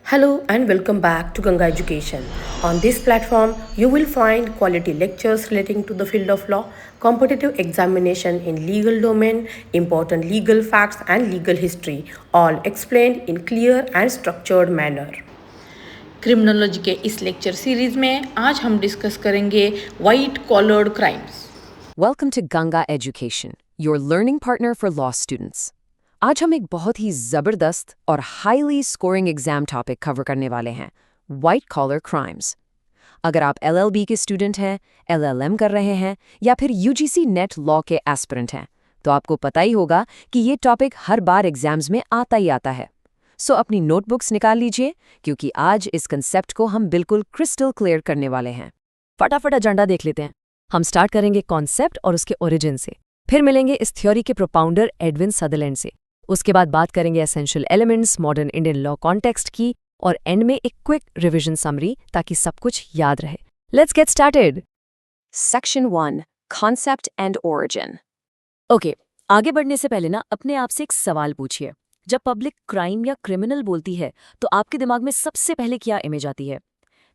Hello and welcome back to Ganga Education. On this platform, you will find quality lectures relating to the field of law, competitive examination in legal domain, important legal facts and legal history, all explained in clear and structured manner. Criminology के इस lecture series में आज हम discuss करेंगे white collared crimes. Welcome to Ganga Education, your learning partner for law students. आज हम एक बहुत ही ज़बरदस्त और highly scoring exam topic cover करने वाले हैं, वाइट कॉलर क्राइम्स। अगर आप LLB के स्टूडेंट हैं, LLM कर रहे हैं या फिर UGC नेट लॉ के एस्पिरेंट हैं, तो आपको पता ही होगा कि ये टॉपिक हर बार एग्जाम्स में आता ही आता है। सो अपनी नोटबुक्स निकाल लीजिए क्योंकि आज इस कंसेप्ट को हम बिल्कुल क्रिस्टल क्लियर करने वाले हैं। फटाफट एजेंडा देख लेते हैं। हम स्टार्ट करेंगे कॉन्सेप्ट और उसके ओरिजिन से, फिर मिलेंगे इस थ्योरी के प्रोपाउंडर एडविन सदरलैंड से, उसके बाद बात करेंगे essential elements modern Indian law context की, और एंड में एक क्विक रिवीजन समरी ताकि सब कुछ याद रहे। Let's get started. Section 1, concept and origin. Okay, आगे बढ़ने से पहले ना अपने आप से एक सवाल पूछिए। जब पब्लिक क्राइम या क्रिमिनल बोलती है तो आपके दिमाग में सबसे पहले क्या इमेज आती है?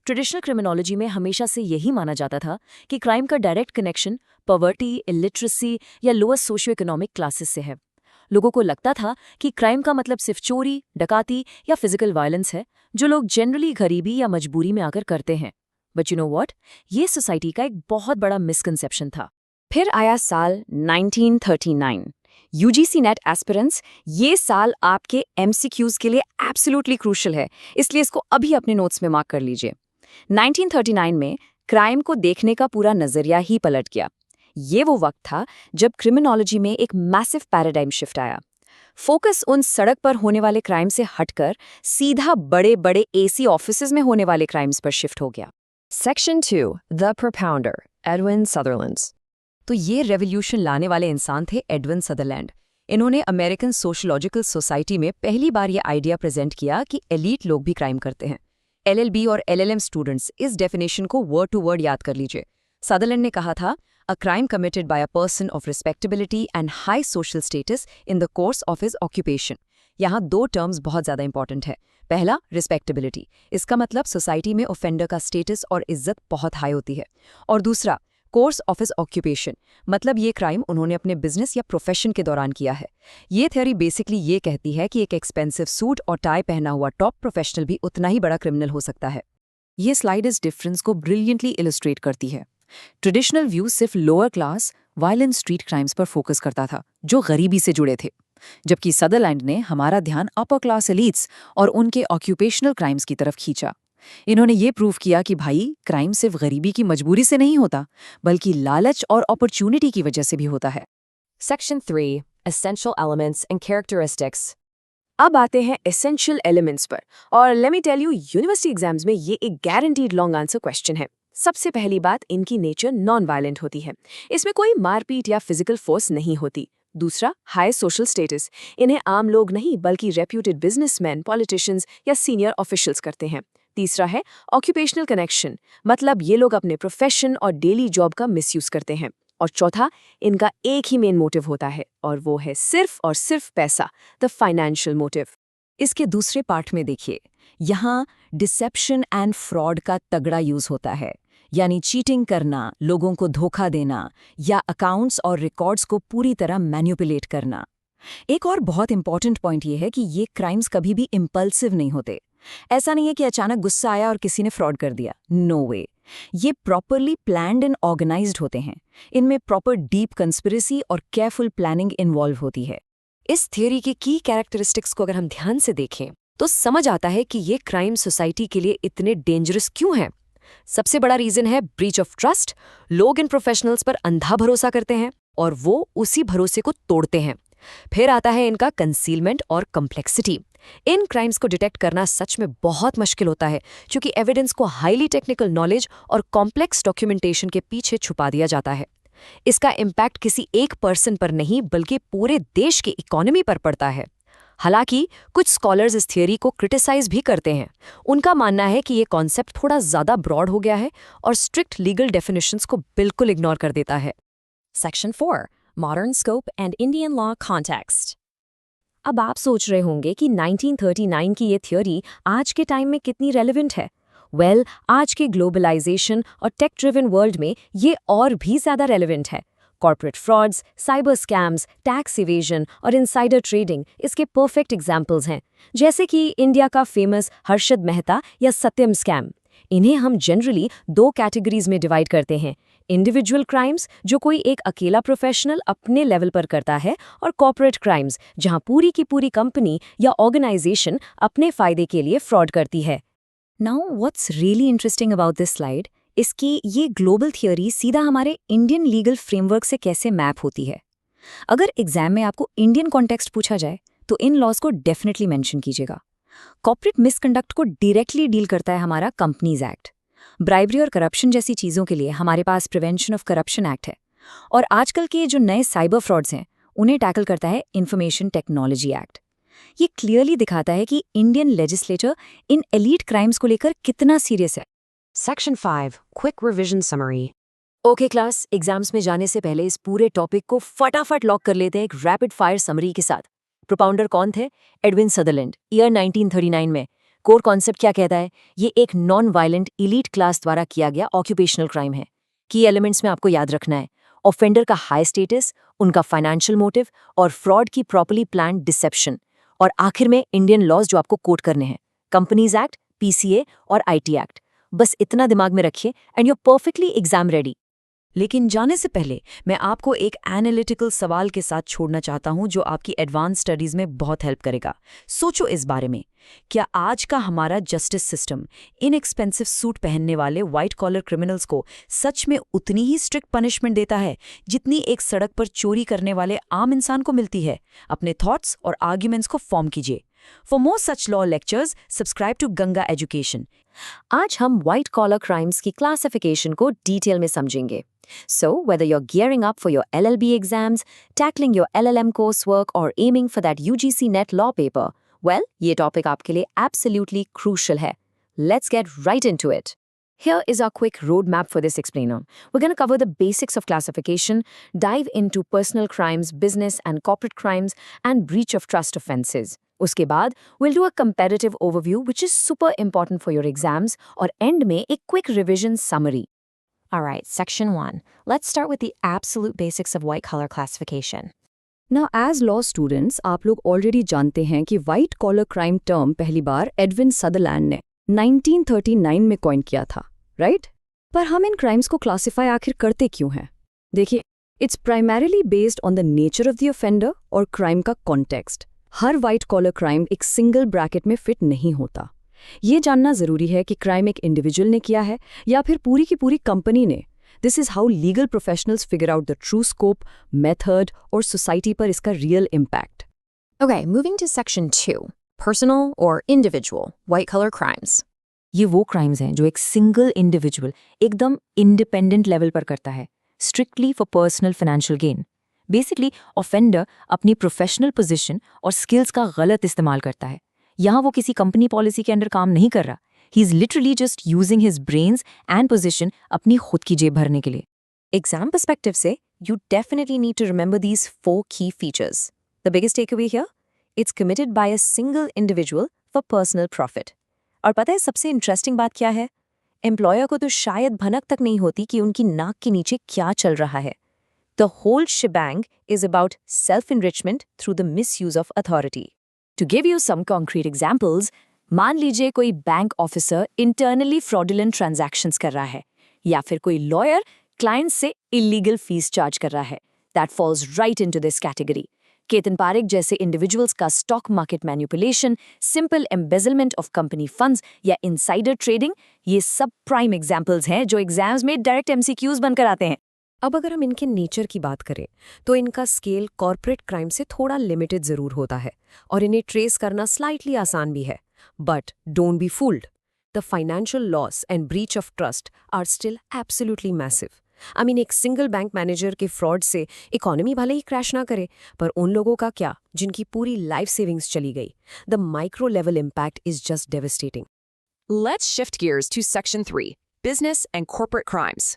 ट्रेडिशनल क्रिमिनोलॉजी में हमेशा से यही माना जाता था कि क्राइम का डायरेक्ट कनेक्शन पॉवर्टी, इलिटरेसी या लोअर सोशियो इकोनॉमिक क्लासेस से है। लोगों को लगता था कि क्राइम का मतलब सिर्फ चोरी, डकाती या फिजिकल वायलेंस है, जो लोग जनरली गरीबी या मजबूरी में आकर करते हैं। बट यू नो व्हाट, ये सोसाइटी का एक बहुत बड़ा मिसकंसेप्शन था। फिर आया साल 1939। UGC नेट एस्पिरेंट्स, ये साल आपके MCQs के लिए एब्सोल्युटली क्रूशियल है, इसलिए इसको अभी अपने नोट्स में मार्क कर लीजिए। 1939 में क्राइम को देखने का पूरा नजरिया ही पलट गया। ये वो वक्त था जब क्रिमिनोलॉजी में एक मैसिव पैराडाइम शिफ्ट आया। फोकस उन सड़क पर होने वाले क्राइम से हटकर सीधा बड़े बड़े AC ऑफिसेज में होने वाले क्राइम्स पर शिफ्ट हो गया। Section 2, the propounder, Edwin Sutherland. तो ये रेवोल्यूशन लाने वाले इंसान थे एडविन सदरलैंड। इन्होंने अमेरिकन सोशलॉजिकल सोसाइटी में पहली बार ये आइडिया प्रेजेंट किया कि एलीट लोग भी क्राइम करते हैं। LLB और LLM स्टूडेंट्स इस डेफिनेशन को वर्ड टू वर्ड याद कर लीजिए। सदरलैंड ने कहा था, a crime committed by a person of respectability and high social status in the course of his occupation. यहाँ दो टर्म्स बहुत ज़्यादा इंपॉर्टेंट है। पहला, रिस्पेक्टेबिलिटी, इसका मतलब सोसाइटी में ऑफेंडर का स्टेटस और इज्जत बहुत हाई होती है। और दूसरा, कोर्स ऑफ हिज ऑक्यूपेशन, मतलब ये क्राइम उन्होंने अपने बिजनेस या प्रोफेशन के दौरान किया है। ये थ्योरी बेसिकली ये कहती है कि एक एक्सपेंसिव सूट और टाई पहना हुआ टॉप प्रोफेशनल भी उतना ही बड़ा क्रिमिनल हो सकता है। ये स्लाइड इस डिफरेंस को ब्रिलियंटली इलस्ट्रेट करती है। ट्रेडिशनल व्यू सिर्फ lower class violent street crimes पर फोकस करता था, जो गरीबी से जुड़े थे, जबकि सदरलैंड ने हमारा ध्यान अपर क्लास एलीट्स और उनके ऑक्यूपेशनल क्राइम्स की तरफ खींचा। इन्होंने ये प्रूव किया कि भाई, क्राइम सिर्फ गरीबी की मजबूरी से नहीं होता, बल्कि लालच और अपॉर्चुनिटी की वजह से भी होता है। Section 3, essential elements and characteristics. अब आते हैं एसेंशियल एलिमेंट्स पर, और let me tell you, university exams में ये एक गारंटीड लॉन्ग आंसर क्वेश्चन है। सबसे पहली बात, इनकी नेचर नॉन वायलेंट होती है। इसमें कोई मारपीट या फिजिकल फोर्स नहीं होती। दूसरा, हाई सोशल स्टेटस, इन्हें आम लोग नहीं बल्कि रेप्यूटेड बिजनेसमैन, पॉलिटिशियंस या सीनियर ऑफिशियल्स करते हैं। तीसरा है ऑक्यूपेशनल कनेक्शन, मतलब ये लोग अपने प्रोफेशन और डेली जॉब का मिसयूज करते हैं। और चौथा, इनका एक ही मेन मोटिव होता है, और वो है सिर्फ और सिर्फ पैसा, द फाइनेंशियल मोटिव। इसके दूसरे पार्ट में देखिए, यहाँ डिसेप्शन एंड फ्रॉड का तगड़ा यूज होता है, यानी चीटिंग करना, लोगों को धोखा देना या अकाउंट्स और रिकॉर्ड्स को पूरी तरह मैनिपुलेट करना। एक और बहुत इंपॉर्टेंट पॉइंट ये है कि ये क्राइम्स कभी भी इम्पल्सिव नहीं होते। ऐसा नहीं है कि अचानक गुस्सा आया और किसी ने फ्रॉड कर दिया, नो वे। ये प्रॉपरली प्लान्ड एंड ऑर्गेनाइज्ड होते हैं। इनमें प्रॉपर डीप कंस्पिरेसी और केयरफुल प्लानिंग इन्वॉल्व होती है। इस थ्योरी की कैरेक्टरिस्टिक्स को अगर हम ध्यान से देखें तो समझ आता है कि ये क्राइम सोसाइटी के लिए इतने डेंजरस क्यों हैं। सबसे बड़ा रीजन है ब्रीच ऑफ ट्रस्ट। लोग इन प्रोफेशनल्स पर अंधा भरोसा करते हैं और वो उसी भरोसे को तोड़ते हैं। फिर आता है इनका कंसीलमेंट और कम्प्लेक्सिटी। इन क्राइम्स को डिटेक्ट करना सच में बहुत मुश्किल होता है, क्योंकि एविडेंस को हाईली टेक्निकल नॉलेज और कॉम्प्लेक्स डॉक्यूमेंटेशन के पीछे छुपा दिया जाता है। इसका इम्पैक्ट किसी एक पर्सन पर नहीं बल्कि पूरे देश की इकोनॉमी पर पड़ता है। हालांकि कुछ स्कॉलर्स इस थियरी को क्रिटिसाइज भी करते हैं। उनका मानना है कि ये कॉन्सेप्ट थोड़ा ज्यादा ब्रॉड हो गया है और स्ट्रिक्ट लीगल डेफिनेशंस को बिल्कुल इग्नोर कर देता है। Section 4, modern scope and Indian law context. अब आप सोच रहे होंगे कि 1939 की ये थ्योरी आज के टाइम में कितनी रेलेवेंट है। वेल, आज के ग्लोबलाइजेशन और टेक ड्रिवन वर्ल्ड में ये और भी ज़्यादा रेलेवेंट है। Corporate frauds, cyber scams, tax evasion और इनसाइडर ट्रेडिंग इसके परफेक्ट एग्जाम्पल्स हैं, जैसे कि इंडिया का फेमस हर्षद मेहता या सत्यम स्कैम। इन्हें हम जनरली दो कैटेगरीज में डिवाइड करते हैं, इंडिविजुअल क्राइम्स जो कोई एक अकेला प्रोफेशनल अपने लेवल पर करता है, और कॉर्पोरेट क्राइम्स जहां पूरी की पूरी कंपनी या ऑर्गेनाइजेशन अपने फायदे के लिए फ्रॉड करती है। Now what's really interesting about this slide इसकी ये ग्लोबल थियोरी सीधा हमारे इंडियन लीगल फ्रेमवर्क से कैसे मैप होती है। अगर एग्जाम में आपको इंडियन कॉन्टेक्स्ट पूछा जाए तो इन लॉज को डेफिनेटली मेंशन कीजिएगा। कॉर्पोरेट मिसकंडक्ट को डायरेक्टली डील करता है हमारा कंपनीज एक्ट। ब्राइबरी और करप्शन जैसी चीज़ों के लिए हमारे पास प्रिवेंशन ऑफ करप्शन एक्ट है। और आजकल के जो नए साइबर फ्रॉड्स हैं उन्हें टैकल करता है इंफॉर्मेशन टेक्नोलॉजी एक्ट। ये क्लियरली दिखाता है कि इंडियन लेजिस्लेचर इन एलीट क्राइम्स को लेकर कितना सीरियस है। Section 5 quick revision summary. Okay class, exams में जाने से पहले इस पूरे टॉपिक को फटाफट लॉक कर लेते हैं एक रैपिड फायर समरी के साथ। प्रोपाउंडर कौन थे? एडविन सदरलैंड, ईयर 1939 में। कोर कॉन्सेप्ट क्या कहता है? ये एक नॉन वायलेंट इलीट क्लास द्वारा किया गया ऑक्यूपेशनल क्राइम है। की एलिमेंट्स में आपको याद रखना है, ऑफेंडर का हाई स्टेटस, उनका फाइनेंशियल मोटिव और फ्रॉड की प्रॉपर्ली प्लान्ड डिसेप्शन, और आखिर में इंडियन लॉज जो आपको कोट करने हैं, कंपनीज एक्ट, पीसीए और आईटी एक्ट। बस इतना दिमाग में रखिए and you are perfectly exam ready. लेकिन जाने से पहले मैं आपको एक एनालिटिकल सवाल के साथ छोड़ना चाहता हूं जो आपकी एडवांस स्टडीज में बहुत हेल्प करेगा। सोचो इस बारे में, क्या आज का हमारा जस्टिस सिस्टम इनएक्सपेंसिव सूट पहनने वाले व्हाइट कॉलर क्रिमिनल्स को सच में उतनी ही स्ट्रिक्ट पनिशमेंट देता है जितनी एक सड़क पर चोरी करने वाले आम इंसान को मिलती है? अपने थॉट्स और आर्ग्यूमेंट्स को फॉर्म कीजिए। For more such law lectures subscribe to Ganga education. आज हम व्हाइट कॉलर क्राइम्स की क्लासिफिकेशन को डिटेल में समझेंगे। So, whether you're gearing up for your LLB exams, tackling your LLM coursework, or aiming for that UGC Net law paper, well, ये topic आपके लिए absolutely crucial है. Let's get right into it. Here is our quick roadmap for this explainer. We're going to cover the basics of classification, dive into personal crimes, business and corporate crimes, and breach of trust offenses. उसके बाद we'll do a comparative overview, which is super important for your exams, और end में एक quick revision summary. Alright, Section 1. Let's start with the absolute basics of white collar classification. Now, as law students, आप लोग already जानते हैं कि white collar crime term पहली बार Edwin Sutherland ने 1939 में कॉइन किया था, right? पर हम इन crimes को classify आखिर करते क्यों हैं? देखिए, it's primarily based on the nature of the offender और crime का context. हर white collar crime एक single bracket में fit नहीं होता। ये जानना जरूरी है कि क्राइम एक इंडिविजुअल ने किया है या फिर पूरी की पूरी कंपनी ने। This is how legal professionals figure out the true scope, method और सोसाइटी पर इसका real impact. Okay, moving to section 2, personal और इंडिविजुअल व्हाइट कलर क्राइम्स। ये वो क्राइम्स हैं जो एक सिंगल इंडिविजुअल एकदम इंडिपेंडेंट लेवल पर करता है, strictly for personal financial gain. Basically offender अपनी प्रोफेशनल पोजीशन और स्किल्स का गलत इस्तेमाल करता है। यहाँ वो किसी कंपनी पॉलिसी के अंडर काम नहीं कर रहा। He is literally just using his brains and position अपनी खुद की जेब भरने के लिए। एग्जाम पर्सपेक्टिव से you definitely need to remember these 4 key features. The biggest take away here, it's committed by a single individual for personal profit. और पता है सबसे इंटरेस्टिंग बात क्या है? एम्प्लॉयर को तो शायद भनक तक नहीं होती कि उनकी नाक के नीचे क्या चल रहा है। The whole shebang is about self-enrichment through the misuse of authority. To give you some concrete examples, मान लीजिए कोई bank officer internally fraudulent transactions कर रहा है, या फिर कोई लॉयर क्लाइंट से इलीगल फीस चार्ज कर रहा है। That falls right into this category. Ketan Parekh जैसे इंडिविजुअल्स का stock market manipulation, simple embezzlement of company funds या इनसाइडर ट्रेडिंग, ये सब प्राइम एग्जाम्पल्स हैं जो एग्जाम्स में डायरेक्ट MCQs बनकर आते हैं। अब अगर हम इनके नेचर की बात करें तो इनका स्केल कॉर्पोरेट क्राइम से थोड़ा लिमिटेड जरूर होता है और इन्हें ट्रेस करना स्लाइटली आसान भी है। But don't be fooled, the financial loss and breach of trust are still absolutely massive. I mean, एक सिंगल बैंक मैनेजर के फ्रॉड से इकोनॉमी भले ही क्रैश ना करे, पर उन लोगों का क्या जिनकी पूरी लाइफ सेविंग्स चली गई? The micro level impact is just devastating. Let's shift gears to Section 3, Business and Corporate Crimes.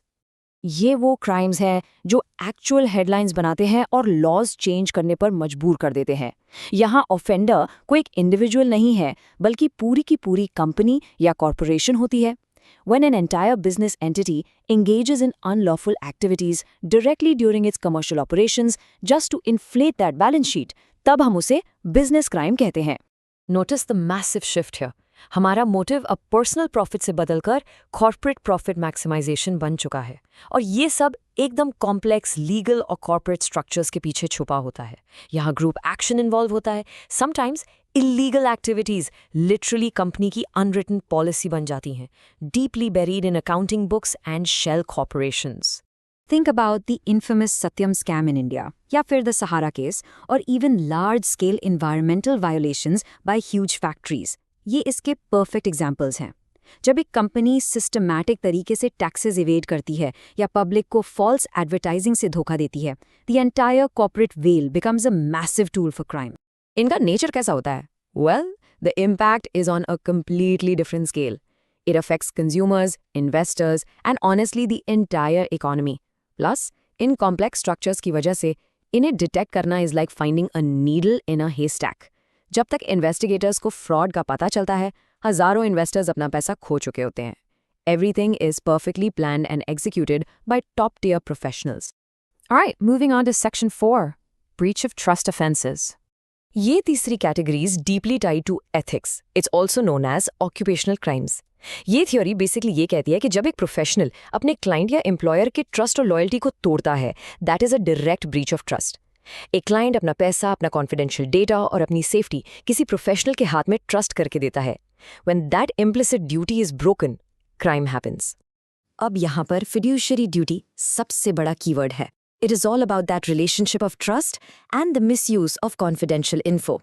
ये वो क्राइम्स हैं जो एक्चुअल हेडलाइंस बनाते हैं और लॉज चेंज करने पर मजबूर कर देते हैं। यहाँ ऑफेंडर कोई एक इंडिविजुअल नहीं है, बल्कि पूरी की पूरी कंपनी या कॉरपोरेशन होती है। When an entire business entity engages in unlawful activities directly during its commercial operations just to inflate that balance sheet, तब हम उसे business crime कहते हैं। Notice the massive shift here. हमारा मोटिव अब पर्सनल प्रॉफिट से बदलकर कॉर्पोरेट प्रॉफिट मैक्सिमाइजेशन बन चुका है, और ये सब एकदम कॉम्प्लेक्स लीगल और कॉर्पोरेट स्ट्रक्चर्स के पीछे छुपा होता है। यहाँ ग्रुप एक्शन इन्वॉल्व होता है, sometimes illegal activities literally company की अनरिटन पॉलिसी बन जाती हैं, deeply buried in accounting books and shell corporations. Think about the infamous Satyam scam in India, या फिर the Sahara case, or even large-scale environmental violations by huge factories. ये इसके perfect examples हैं। जब एक कंपनी सिस्टमैटिक तरीके से taxes evade करती है या पब्लिक को फॉल्स एडवर्टाइजिंग से धोखा देती है, the entire corporate veil becomes a massive tool for crime. इनका नेचर कैसा होता है? Well, the impact is on a completely different scale. It affects consumers, investors, and honestly the entire economy. Plus, इन complex structures की वजह से इन्हें detect करना is like finding a needle in a haystack. जब तक इन्वेस्टिगेटर्स को fraud का पता चलता है, हजारों इन्वेस्टर्स अपना पैसा खो चुके होते हैं। Everything is perfectly planned and executed by top tier professionals. Alright, moving on to section 4, breach of trust offences. ये तीसरी categories deeply tied to ethics. It's also known as occupational crimes. ये theory basically ये कहती है कि जब एक professional अपने क्लाइंट या एम्प्लॉयर के ट्रस्ट और लॉयल्टी को तोड़ता है, that is a direct breach of trust. एक क्लाइंट अपना पैसा, अपना कॉन्फिडेंशियल डेटा और अपनी सेफ्टी किसी प्रोफेशनल के हाथ में ट्रस्ट करके देता है। When that implicit duty is broken, crime happens. अब यहाँ पर फिड्यूशियरी ड्यूटी सबसे बड़ा कीवर्ड है। It is all about that relationship of trust and the misuse of confidential info.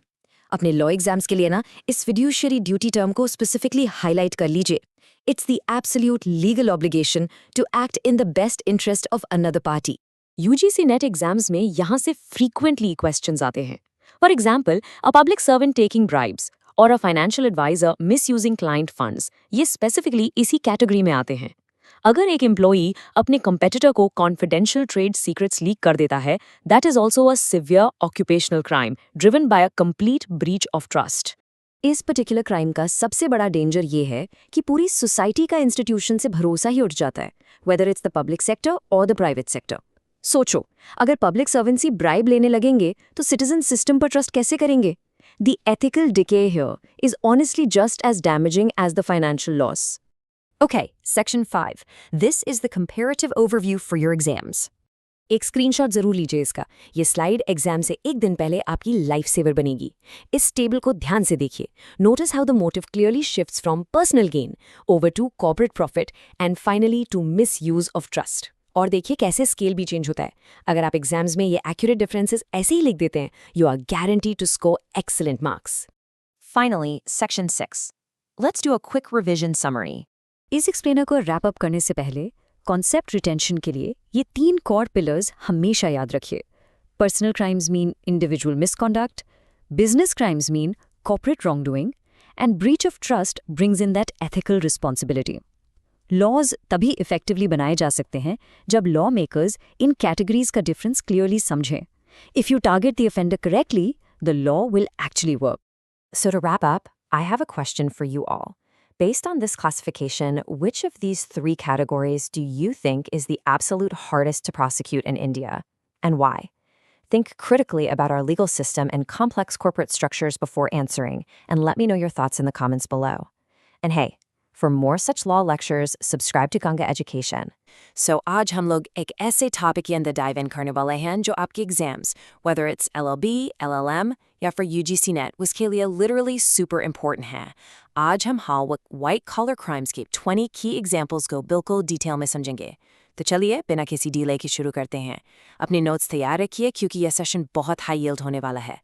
अपने लॉ एग्जाम्स के लिए ना इस फिड्यूशियरी ड्यूटी टर्म को स्पेसिफिकली हाईलाइट कर लीजिए। It's the absolute legal obligation to act in the best interest of another party. UGC net exams में यहाँ से फ्रीक्वेंटली क्वेश्चंस आते हैं। For example, a public servant taking bribes और a financial adviser misusing client funds, ये specifically इसी category में आते हैं। अगर एक एम्प्लॉई अपने कंपेटिटर को कॉन्फिडेंशियल ट्रेड सीक्रेट्स लीक कर देता है, that is also a severe occupational crime driven by a complete breach of trust. इस पर्टिकुलर क्राइम का सबसे बड़ा डेंजर ये है कि पूरी सोसाइटी का इंस्टीट्यूशन से भरोसा ही उठ जाता है, whether it's the public sector और द प्राइवेट सेक्टर। सोचो, अगर पब्लिक सर्वेंसी ब्राइब लेने लगेंगे तो सिटीजन सिस्टम पर ट्रस्ट कैसे करेंगे? The ethical decay here is honestly just as damaging as the financial loss. Okay, Section 5. This is the comparative overview for your exams. एक screenshot जरूर लीजिए इसका। ये स्लाइड एग्जाम से एक दिन पहले आपकी लाइफ सेवर बनेगी। इस टेबल को ध्यान से देखिए। Notice how the motive clearly shifts from personal gain over to corporate profit and finally to misuse of trust. और देखिए कैसे स्केल भी चेंज होता है। अगर आप एग्जाम्स में ये एक्यूरेट डिफरेंसेस ऐसे ही लिख देते हैं, you are guarantee to score excellent marks. Finally, Section 6. Let's do a quick revision summary. इस एक्सप्लेनर को रैप अप करने से पहले कॉन्सेप्ट रिटेंशन के लिए ये 3 कॉर पिलर्स हमेशा याद रखिए। Personal crimes mean individual misconduct, business crimes mean corporate wrongdoing, and breach of trust brings in that ethical responsibility. Laws तभी इफेक्टिवली बनाए जा सकते हैं जब लॉ मेकर्स इन कैटेगरीज का डिफरेंस क्लियरली समझें। If you target the offender correctly, the law will actually work. So to wrap up, I have a question for you all. Based on this classification, which of these 3 categories do you think is the absolute hardest to prosecute in India, and why? Think critically about our legal system and complex corporate structures before answering, and let me know your thoughts in the comments below. And hey, for more such law lectures, subscribe to Ganga Education. So आज हम लोग एक ऐसे topic के अंदर dive in करने वाले हैं जो आपके exams, whether it's LLB, LLM या फिर UGC नेट, उसके लिए literally super important है। आज हम white collar crimes के 20 key examples को बिल्कुल डिटेल में समझेंगे। तो चलिए बिना किसी डिले के शुरू करते हैं। अपने नोट्स तैयार रखिए क्योंकि यह सेशन बहुत हाई यील्ड होने वाला है।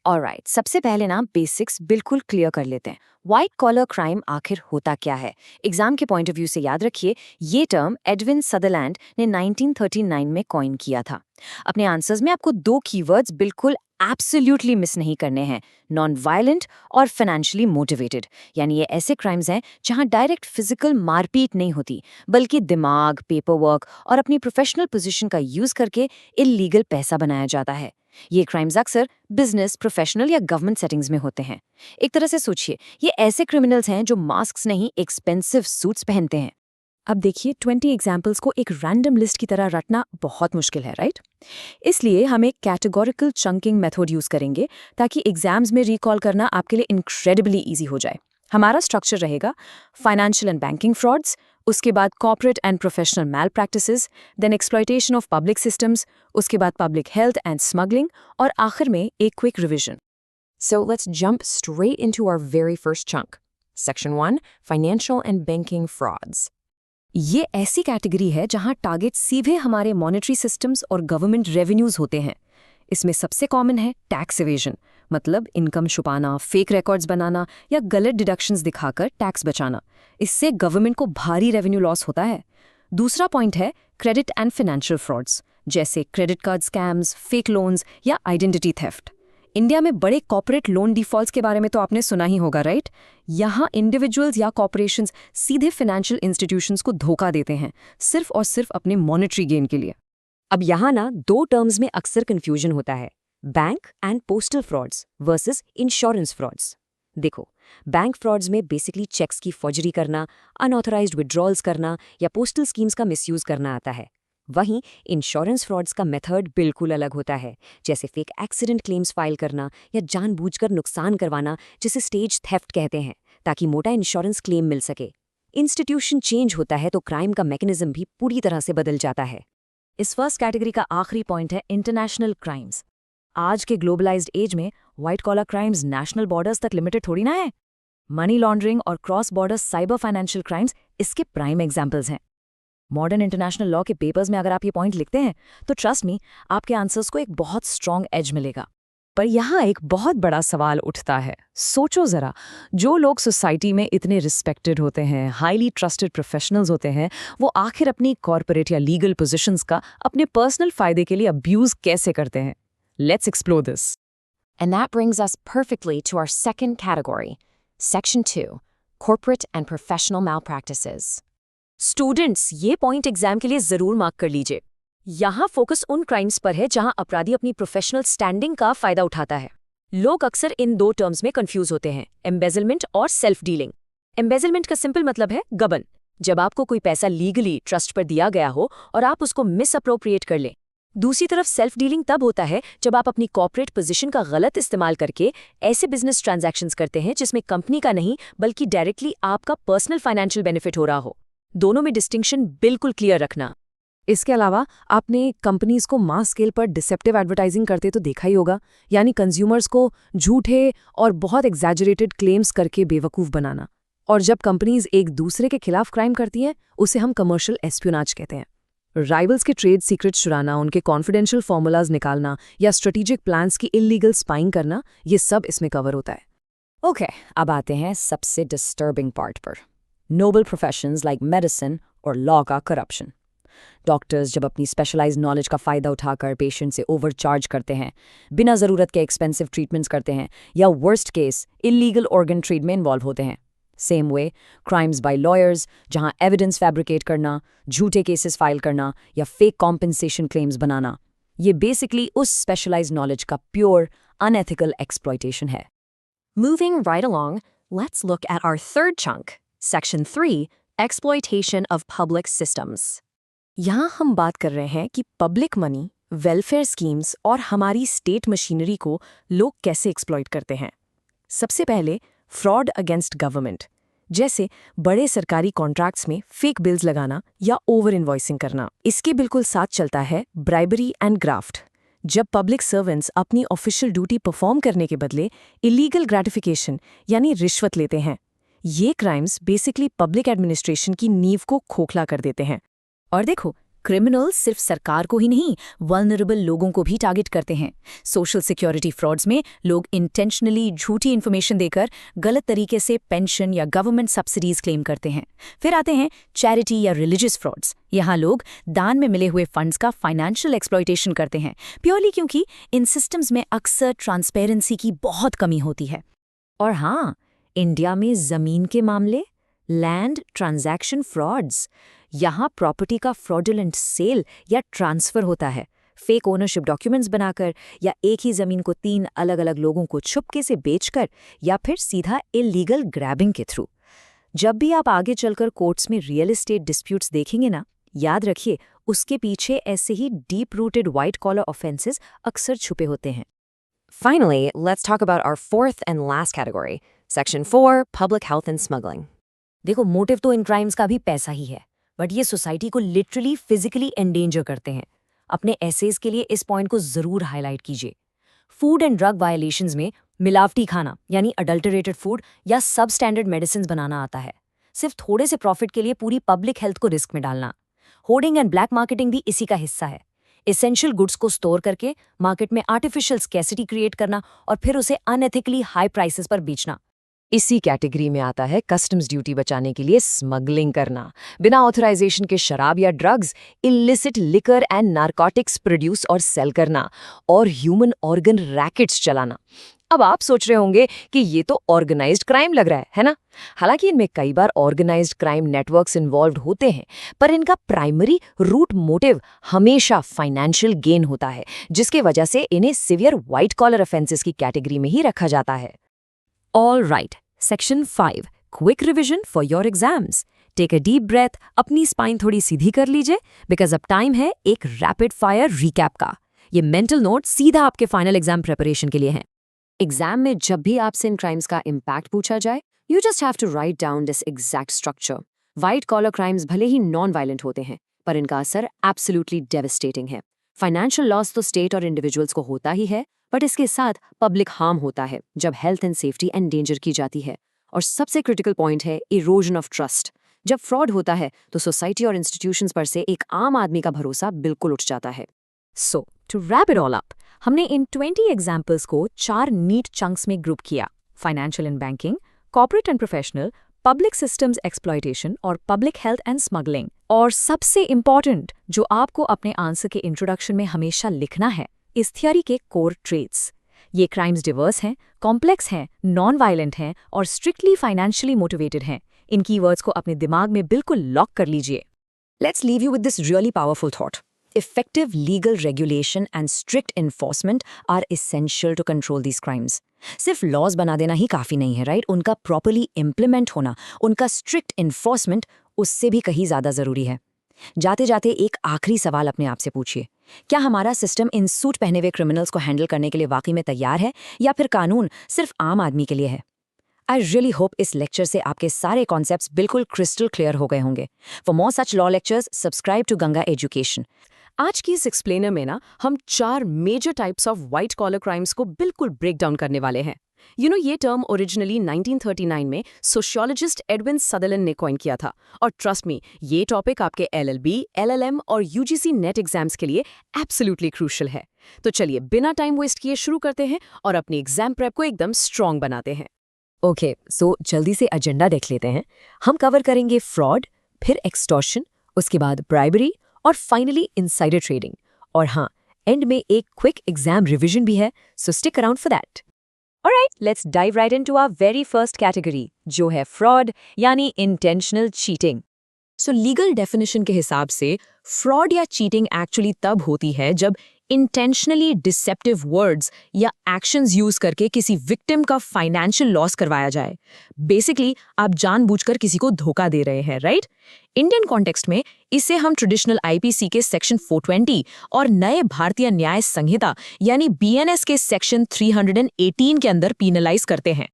ऑलराइट, सबसे पहले ना बेसिक्स बिल्कुल क्लियर कर लेते हैं। व्हाइट कॉलर क्राइम आखिर होता क्या है? एग्जाम के पॉइंट ऑफ व्यू से याद रखिए, ये टर्म एडविन सदरलैंड ने 1939 में कॉइन किया था। अपने आंसर्स में आपको 2 कीवर्ड्स बिल्कुल एब्सोल्युटली मिस नहीं करने हैं, नॉन वायलेंट और फाइनेंशियली मोटिवेटेड। यानी ये ऐसे क्राइम्स हैं जहां डायरेक्ट फिजिकल मारपीट नहीं होती, बल्कि दिमाग, पेपर वर्क और अपनी प्रोफेशनल पोजीशन का यूज करके इल्लीगल पैसा बनाया जाता है। ये क्राइम्स अक्सर बिजनेस, प्रोफेशनल या गवर्नमेंट सेटिंग्स में होते हैं। एक तरह से सोचिए, ये ऐसे क्रिमिनल्स हैं जो मास्क नहीं, एक्सपेंसिव सूट्स पहनते हैं। अब देखिए, 20 एग्जाम्पल्स को एक रैंडम लिस्ट की तरह रटना बहुत मुश्किल है, राइट? इसलिए हम एक कैटेगोरिकल चंकिंग मेथड यूज करेंगे ताकि एग्जाम्स में रिकॉल करना आपके लिए इनक्रेडिबली ईजी हो जाए। हमारा स्ट्रक्चर रहेगा फाइनेंशियल एंड बैंकिंग फ्रॉड्स, उसके बाद corporate and professional malpractices, then exploitation of public systems, उसके बाद पब्लिक हेल्थ एंड स्मगलिंग, और आखिर में एक quick revision. So let's jump straight into our very first chunk. Section 1, Financial and Banking Frauds. ये ऐसी कैटेगरी है जहां टारगेट सीधे हमारे मॉनेटरी सिस्टम्स और गवर्नमेंट रेवेन्यूज होते हैं। इसमें सबसे कॉमन है टैक्स एवेजन, मतलब इनकम छुपाना, फेक रिकॉर्ड्स बनाना या गलत डिडक्शंस दिखाकर टैक्स बचाना। इससे गवर्नमेंट को भारी रेवेन्यू लॉस होता है। दूसरा पॉइंट है क्रेडिट एंड फाइनेंशियल फ्रॉड्स, जैसे credit card scams, fake loans या आइडेंटिटी थेफ्ट। इंडिया में बड़े कॉर्पोरेट लोन डिफॉल्ट्स के बारे में तो आपने सुना ही होगा, राइट? यहाँ इंडिविजुअल्स या कॉर्पोरेशंस सीधे फाइनेंशियल इंस्टीट्यूशंस को धोखा देते हैं, सिर्फ और सिर्फ अपने मॉनेटरी गेन के लिए। अब यहाँ ना 2 टर्म्स में अक्सर कंफ्यूजन होता है, bank and postal frauds versus insurance frauds. देखो, बैंक फ्रॉड्स में बेसिकली चेक्स की फॉर्जरी करना, अनऑथराइज्ड विड्रॉल्स करना या पोस्टल स्कीम्स का मिसयूज करना आता है। वहीं इंश्योरेंस फ्रॉड्स का मेथड बिल्कुल अलग होता है, जैसे फेक एक्सीडेंट क्लेम्स फाइल करना या जानबूझकर नुकसान करवाना, जिसे स्टेज थेफ्ट कहते हैं, ताकि मोटा इंश्योरेंस क्लेम मिल सके। इंस्टीट्यूशन चेंज होता है तो क्राइम का मैकेनिज्म भी पूरी तरह से बदल जाता है। इस फर्स्ट कैटेगरी का आखिरी पॉइंट है इंटरनेशनल क्राइम्स। आज के ग्लोबलाइज्ड एज में white collar crimes national borders तक लिमिटेड थोड़ी ना है। मनी लॉन्ड्रिंग और cross border cyber financial crimes इसके प्राइम एग्जाम्पल्स हैं। मॉडर्न इंटरनेशनल लॉ के पेपर्स में अगर आप ये पॉइंट लिखते हैं तो ट्रस्ट मी, आपके आंसर्स को एक बहुत स्ट्रॉन्ग एज मिलेगा। पर यहाँ एक बहुत बड़ा सवाल उठता है। सोचो जरा, जो लोग सोसाइटी में इतने रिस्पेक्टेड होते हैं, हाईली ट्रस्टेड प्रोफेशनल्स होते हैं, वो आखिर अपनी कॉर्पोरेट या लीगल पोजीशंस का अपने पर्सनल फायदे के लिए अब्यूज कैसे करते हैं? Let's explore this. And that brings us perfectly to our second category, Section 2, Corporate and Professional Malpractices. Students, ये पॉइंट एग्जाम के लिए जरूर मार्क कर लीजिए। यहाँ फोकस उन क्राइम्स पर है जहाँ अपराधी अपनी प्रोफेशनल स्टैंडिंग का फायदा उठाता है। लोग अक्सर इन 2 टर्म्स में कंफ्यूज होते हैं, एम्बेजलमेंट और सेल्फ डीलिंग। एम्बेजलमेंट का सिंपल मतलब है गबन, जब आपको कोई पैसा लीगली ट्रस्ट पर दिया गया हो और आप उसको मिस अप्रोप्रिएट कर लें। दूसरी तरफ सेल्फ डीलिंग तब होता है जब आप अपनी कॉर्पोरेट पोजीशन का गलत इस्तेमाल करके ऐसे बिजनेस ट्रांजैक्शंस करते हैं जिसमें कंपनी का नहीं बल्कि डायरेक्टली आपका पर्सनल फाइनेंशियल बेनिफिट हो रहा हो। दोनों में डिस्टिंक्शन बिल्कुल क्लियर रखना। इसके अलावा आपने कंपनीज को मास स्केल पर डिसेप्टिव एडवर्टाइजिंग करते तो देखा ही होगा, यानी कंज्यूमर्स को झूठे और बहुत एग्जैजरेटेड क्लेम्स करके बेवकूफ़ बनाना। और जब कंपनीज एक दूसरे के खिलाफ क्राइम करती हैं, उसे हम कमर्शियल एस्पियोनाज कहते हैं। राइवल्स के ट्रेड सीक्रेट चुराना, उनके कॉन्फिडेंशियल फॉर्मूलाज निकालना या स्ट्रेटेजिक प्लान्स की इलीगल स्पाइंग करना, ये सब इसमें कवर होता है। ओके, अब आते हैं सबसे डिस्टर्बिंग पार्ट पर, नोबल प्रोफेशंस लाइक मेडिसिन और लॉ का करप्शन। डॉक्टर्स जब अपनी स्पेशलाइज्ड नॉलेज का फ़ायदा उठाकर पेशेंट से ओवरचार्ज करते हैं, बिना ज़रूरत के एक्सपेंसिव ट्रीटमेंट्स करते हैं या worst case illegal organ trade में इन्वॉल्व होते हैं। Same way crimes by lawyers, जहां एविडेंस फैब्रिकेट करना, झूठे केसेस फाइल करना या फेक कॉम्पेंसेशन क्लेम्स बनाना, ये बेसिकली उस स्पेशलाइज्ड नॉलेज का प्योर अनएथिकल एक्सप्लॉयटेशन है। Moving right along, let's look at our third chunk, Section 3, Exploitation of Public Systems. यहाँ हम बात कर रहे हैं कि पब्लिक मनी, वेलफेयर स्कीम्स और हमारी स्टेट मशीनरी को लोग कैसे एक्सप्लॉइट करते हैं। सबसे पहले फ्रॉड अगेंस्ट गवर्नमेंट, जैसे बड़े सरकारी कॉन्ट्रैक्ट्स में फेक बिल्स लगाना या ओवर इन्वॉइसिंग करना। इसके बिल्कुल साथ चलता है ब्राइबरी एंड ग्राफ्ट, जब पब्लिक सर्वेंट्स अपनी ऑफिशियल ड्यूटी परफॉर्म करने के बदले इलीगल ग्रेटिफिकेशन यानी रिश्वत लेते हैं। ये क्राइम्स बेसिकली पब्लिक एडमिनिस्ट्रेशन की नींव को खोखला कर देते हैं। और देखो, क्रिमिनल्स सिर्फ सरकार को ही नहीं, वल्नरेबल लोगों को भी टारगेट करते हैं। सोशल सिक्योरिटी फ्रॉड्स में लोग इंटेंशनली झूठी इन्फॉर्मेशन देकर गलत तरीके से पेंशन या गवर्नमेंट सब्सिडीज क्लेम करते हैं। फिर आते हैं चैरिटी या रिलीजियस फ्रॉड्स। यहाँ लोग दान में मिले हुए फंड्स का फाइनेंशियल एक्सप्लॉयटेशन करते हैं, प्योरली क्योंकि इन सिस्टम्स में अक्सर ट्रांसपेरेंसी की बहुत कमी होती है। और हाँ, इंडिया में जमीन के मामले, लैंड ट्रांजैक्शन फ्रॉड्स। यहाँ प्रॉपर्टी का फ्रॉडुलेंट सेल या ट्रांसफर होता है, फेक ओनरशिप डॉक्यूमेंट्स बनाकर या एक ही जमीन को 3 अलग-अलग लोगों को छुपके से बेचकर या फिर सीधा इलीगल ग्रैबिंग के थ्रू। जब भी आप आगे चलकर कोर्ट्स में रियल एस्टेट डिस्प्यूट्स देखेंगे ना, याद रखिए उसके पीछे ऐसे ही deep rooted white collar offences अक्सर छुपे होते हैं। Finally, let's talk about our fourth and last category, Section 4, Public Health and Smuggling. देखो, मोटिव तो इन क्राइम्स का भी पैसा ही है, बट ये सोसाइटी को लिटरली फिजिकली एंडेंजर करते हैं। अपने एसेज के लिए इस पॉइंट को जरूर हाईलाइट कीजिए। फूड एंड ड्रग वायलेशंस में मिलावटी खाना यानी अडल्टरेटेड फूड या सब स्टैंडर्ड मेडिसिन बनाना आता है, सिर्फ थोड़े से प्रॉफिट के लिए पूरी पब्लिक हेल्थ को रिस्क में डालना। होर्डिंग एंड ब्लैक मार्केटिंग भी इसी का हिस्सा है। एसेंशियल गुड्स को स्टोर करके मार्केट में आर्टिफिशियल स्कैसिटी क्रिएट करना और फिर उसे अनएथिकली हाई प्राइसेस पर बेचना। इसी कैटेगरी में आता है कस्टम्स ड्यूटी बचाने के लिए स्मगलिंग करना, बिना ऑथराइजेशन के शराब या drugs, illicit liquor and narcotics produce और सेल करना, और ह्यूमन ऑर्गन रैकेट्स चलाना। अब आप सोच रहे होंगे कि ये तो ऑर्गेनाइज्ड क्राइम लग रहा है ना? हालांकि इनमें कई बार ऑर्गेनाइज्ड क्राइम नेटवर्क्स इन्वॉल्व होते हैं, पर इनका प्राइमरी रूट मोटिव हमेशा फाइनेंशियल गेन होता है, जिसके वजह से इन्हें सिवियर व्हाइट कॉलर ऑफेंसेस की कैटेगरी में ही रखा जाता है। All right, section 5, quick revision for your exams. Take a deep breath, अपनी स्पाइन थोड़ी सीधी कर लीजिए, बिकॉज अब टाइम है एक रैपिड फायर रिकैप का। ये मेंटल नोट सीधा आपके फाइनल एग्जाम प्रिपरेशन के लिए है। एग्जाम में जब भी आपसे इन क्राइम्स का इम्पैक्ट पूछा जाए, you just have to write down this exact structure. White collar crimes भले ही नॉन वायलेंट होते हैं, पर इनका असर एब्सोल्युटली डेविस्टेटिंग है। फाइनेंशियल लॉस तो स्टेट और इंडिविजुअल्स को होता ही है, बट इसके साथ पब्लिक हार्म होता है जब हेल्थ एंड सेफ्टी एंडेंजर की जाती है। और सबसे क्रिटिकल पॉइंट है इरोजन ऑफ ट्रस्ट। जब फ्रॉड होता है तो सोसाइटी और इंस्टीट्यूशंस पर से एक आम आदमी का भरोसा बिल्कुल उठ जाता है। So to wrap it all up, हमने इन 20 एग्जाम्पल्स को 4 नीट चंक्स में ग्रुप किया: financial and banking, corporate and professional, public systems exploitation और पब्लिक हेल्थ एंड स्मगलिंग। और सबसे इंपॉर्टेंट जो आपको अपने आंसर के इंट्रोडक्शन में हमेशा लिखना है, इस थियरी के कोर ट्रेट्स। ये क्राइम्स डिवर्स हैं, कॉम्प्लेक्स हैं, नॉन वायलेंट हैं और स्ट्रिक्टली फाइनेंशियली मोटिवेटेड हैं। इन कीवर्ड्स को अपने दिमाग में बिल्कुल लॉक कर लीजिए। Let's leave you with this really powerful thought. Effective legal regulation and strict enforcement are essential to control these crimes. सिर्फ लॉज बना देना ही काफ़ी नहीं है, राइट? उनका प्रॉपरली इम्प्लीमेंट होना, उनका स्ट्रिक्ट इन्फोर्समेंट उससे भी कहीं ज़्यादा ज़रूरी है। जाते जाते एक आखिरी सवाल अपने आप से पूछिए, क्या हमारा सिस्टम इन सूट पहने हुए क्रिमिनल्स को हैंडल करने के लिए वाकई में तैयार है, या फिर कानून सिर्फ आम आदमी के लिए है? आई रियली होप इस लेक्चर से आपके सारे कॉन्सेप्ट्स बिल्कुल क्रिस्टल क्लियर हो गए होंगे। For more such law lectures, subscribe to Ganga education. आज की इस एक्सप्लेनर में ना हम 4 major types of white collar crimes को बिल्कुल ब्रेक डाउन करने वाले हैं। ये टर्म ओरिजिनली 1939 में सोशियोलॉजिस्ट एडविन सदरलैंड ने कॉइन किया था, और ट्रस्ट मी, ये टॉपिक आपके LLB, LLM और UGC नेट एग्जाम्स के लिए एब्सोल्युटली क्रूशियल है। तो चलिए बिना टाइम वेस्ट किए शुरू करते हैं और अपनी एग्जाम प्रेप को एकदम स्ट्रॉन्ग बनाते हैं। ओके, सो जल्दी से एजेंडा देख लेते हैं। हम कवर करेंगे फ्रॉड, फिर एक्सटॉर्शन, उसके बाद ब्राइबरी और फाइनली इनसाइडर ट्रेडिंग। और हाँ, एंड में एक क्विक एग्जाम रिवीजन भी है, so stick around for that. Alright, let's dive right into our very first category, जो है फ्रॉड यानी intentional cheating. So legal definition के हिसाब से फ्रॉड या चीटिंग एक्चुअली तब होती है जब इंटेंशनली डिसेप्टिव वर्ड्स या एक्शंस यूज करके किसी विक्टिम का फाइनेंशियल लॉस करवाया जाए। बेसिकली आप जानबूझकर किसी को धोखा दे रहे हैं, राइट? इंडियन कॉन्टेक्स्ट में इसे हम ट्रेडिशनल IPC के सेक्शन 420 और नए भारतीय न्याय संहिता यानी BNS के सेक्शन 318 के अंदर पीनलाइज करते हैं।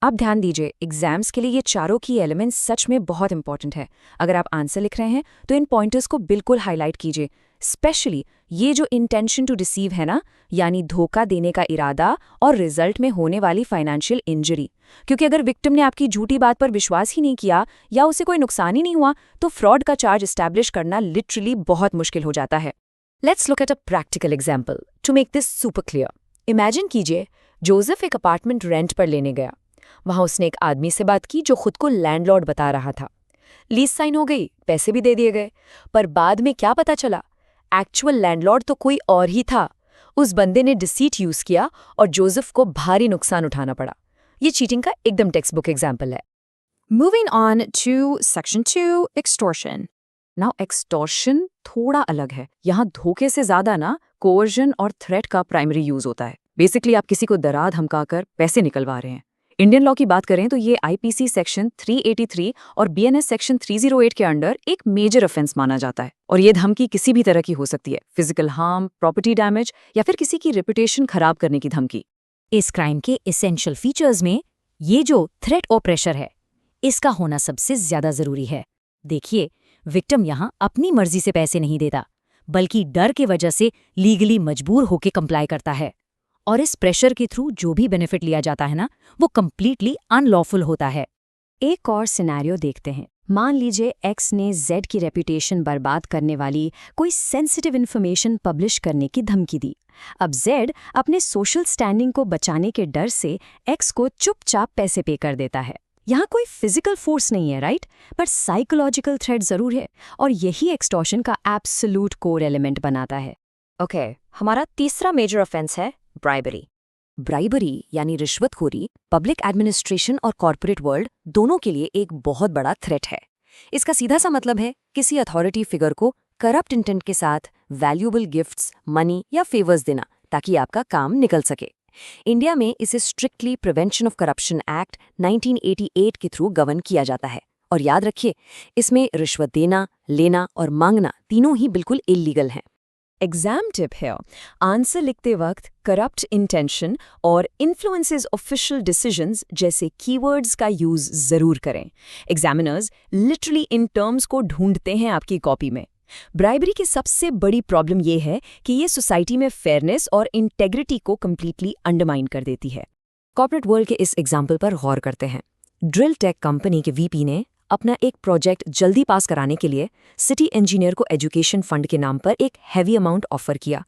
अब ध्यान दीजिए, एग्जाम्स के लिए ये चारों की एलिमेंट्स सच में बहुत इंपॉर्टेंट है। अगर आप आंसर लिख रहे हैं तो इन पॉइंटर्स को बिल्कुल हाईलाइट कीजिए। स्पेशली ये जो इंटेंशन टू डिसीव है ना, यानी धोखा देने का इरादा और रिजल्ट में होने वाली फाइनेंशियल इंजरी। क्योंकि अगर विक्टिम ने आपकी झूठी बात पर विश्वास ही नहीं किया या उसे कोई नुकसान ही नहीं हुआ, तो फ्रॉड का चार्ज एस्टैब्लिश करना लिटरली बहुत मुश्किल हो जाता है। Let's look at a practical example to make this super clear. Imagine कीजिए, जोसेफ एक अपार्टमेंट रेंट पर लेने गया। वहां उसने एक आदमी से बात की जो खुद को लैंडलॉर्ड बता रहा था। लीज साइन हो गई, पैसे भी दे दिए गए, पर बाद में क्या पता चला, एक्चुअल लैंडलॉर्ड तो कोई और ही था। उस बंदे ने डिसीट यूज किया और जोसेफ को भारी नुकसान उठाना पड़ा। ये चीटिंग का एकदम टेक्स्ट बुक एग्जाम्पल है। Moving on to Section 2, extortion. Now extortion थोड़ा अलग है। यहाँ धोखे से ज्यादा ना कोवर्जन और थ्रेट का प्राइमरी यूज होता है। बेसिकली आप किसी को डरा धमकाकर पैसे निकलवा रहे हैं। इंडियन लॉ की बात करें तो ये आईपीसी सेक्शन 383 और बीएनएस सेक्शन 308 के अंडर एक मेजर ऑफेंस माना जाता है। और ये धमकी किसी भी तरह की हो सकती है, फिजिकल हार्म, प्रॉपर्टी डैमेज या फिर किसी की रेपुटेशन खराब करने की धमकी। इस क्राइम के एसेंशियल फीचर्स में ये जो थ्रेट और प्रेशर है, इसका होना सबसे ज्यादा जरूरी है। देखिए, विक्टिम यहाँ अपनी मर्जी से पैसे नहीं देता, बल्कि डर की वजह से लीगली मजबूर होकर कंप्लाई करता है। और इस प्रेशर के थ्रू जो भी बेनिफिट लिया जाता है ना, वो कंप्लीटली अनलॉफुल होता है। एक और सिनेरियो देखते हैं। मान लीजिए एक्स ने जेड की रेपुटेशन बर्बाद करने वाली कोई सेंसिटिव इन्फॉर्मेशन पब्लिश करने की धमकी दी। अब जेड अपने सोशल स्टैंडिंग को बचाने के डर से एक्स को चुपचाप पैसे पे कर देता है। यहाँ कोई फिजिकल फोर्स नहीं है, राइट, पर साइकोलॉजिकल थ्रेट जरूर है, और यही एक्सटॉर्शन का एब्सोल्यूट कोर एलिमेंट बनाता है। ओके, हमारा तीसरा मेजर ऑफेंस है ब्राइबरी। ब्राइबरी यानी रिश्वतखोरी पब्लिक एडमिनिस्ट्रेशन और कॉर्पोरेट वर्ल्ड दोनों के लिए एक बहुत बड़ा थ्रेट है। इसका सीधा सा मतलब है किसी अथॉरिटी फिगर को करप्ट इंटेंट के साथ वैल्यूएबल गिफ्ट्स, मनी या फेवर्स देना ताकि आपका काम निकल सके। इंडिया में इसे strictly prevention of corruption act 1988 के थ्रू गवर्न किया जाता है। और याद रखिए, इसमें रिश्वत देना, लेना और मांगना तीनों ही बिल्कुल इल्लीगल हैं। एग्जाम टिप है, आंसर लिखते वक्त करप्ट इंटेंशन और इन्फ्लुएंसेस ऑफिशियल डिसीजंस जैसे कीवर्ड्स का यूज जरूर करें। एग्जामिनर्स लिटरली इन टर्म्स को ढूंढते हैं आपकी कॉपी में। ब्राइबरी की सबसे बड़ी प्रॉब्लम ये है कि ये सोसाइटी में फेयरनेस और इंटेग्रिटी को कंप्लीटली अंडरमाइन कर देती है। कॉर्पोरेट वर्ल्ड के इस एग्जाम्पल पर गौर करते हैं। ड्रिल टेक कंपनी के वीपी ने अपना एक प्रोजेक्ट जल्दी पास कराने के लिए सिटी इंजीनियर को एजुकेशन फंड के नाम पर एक हैवी अमाउंट ऑफर किया।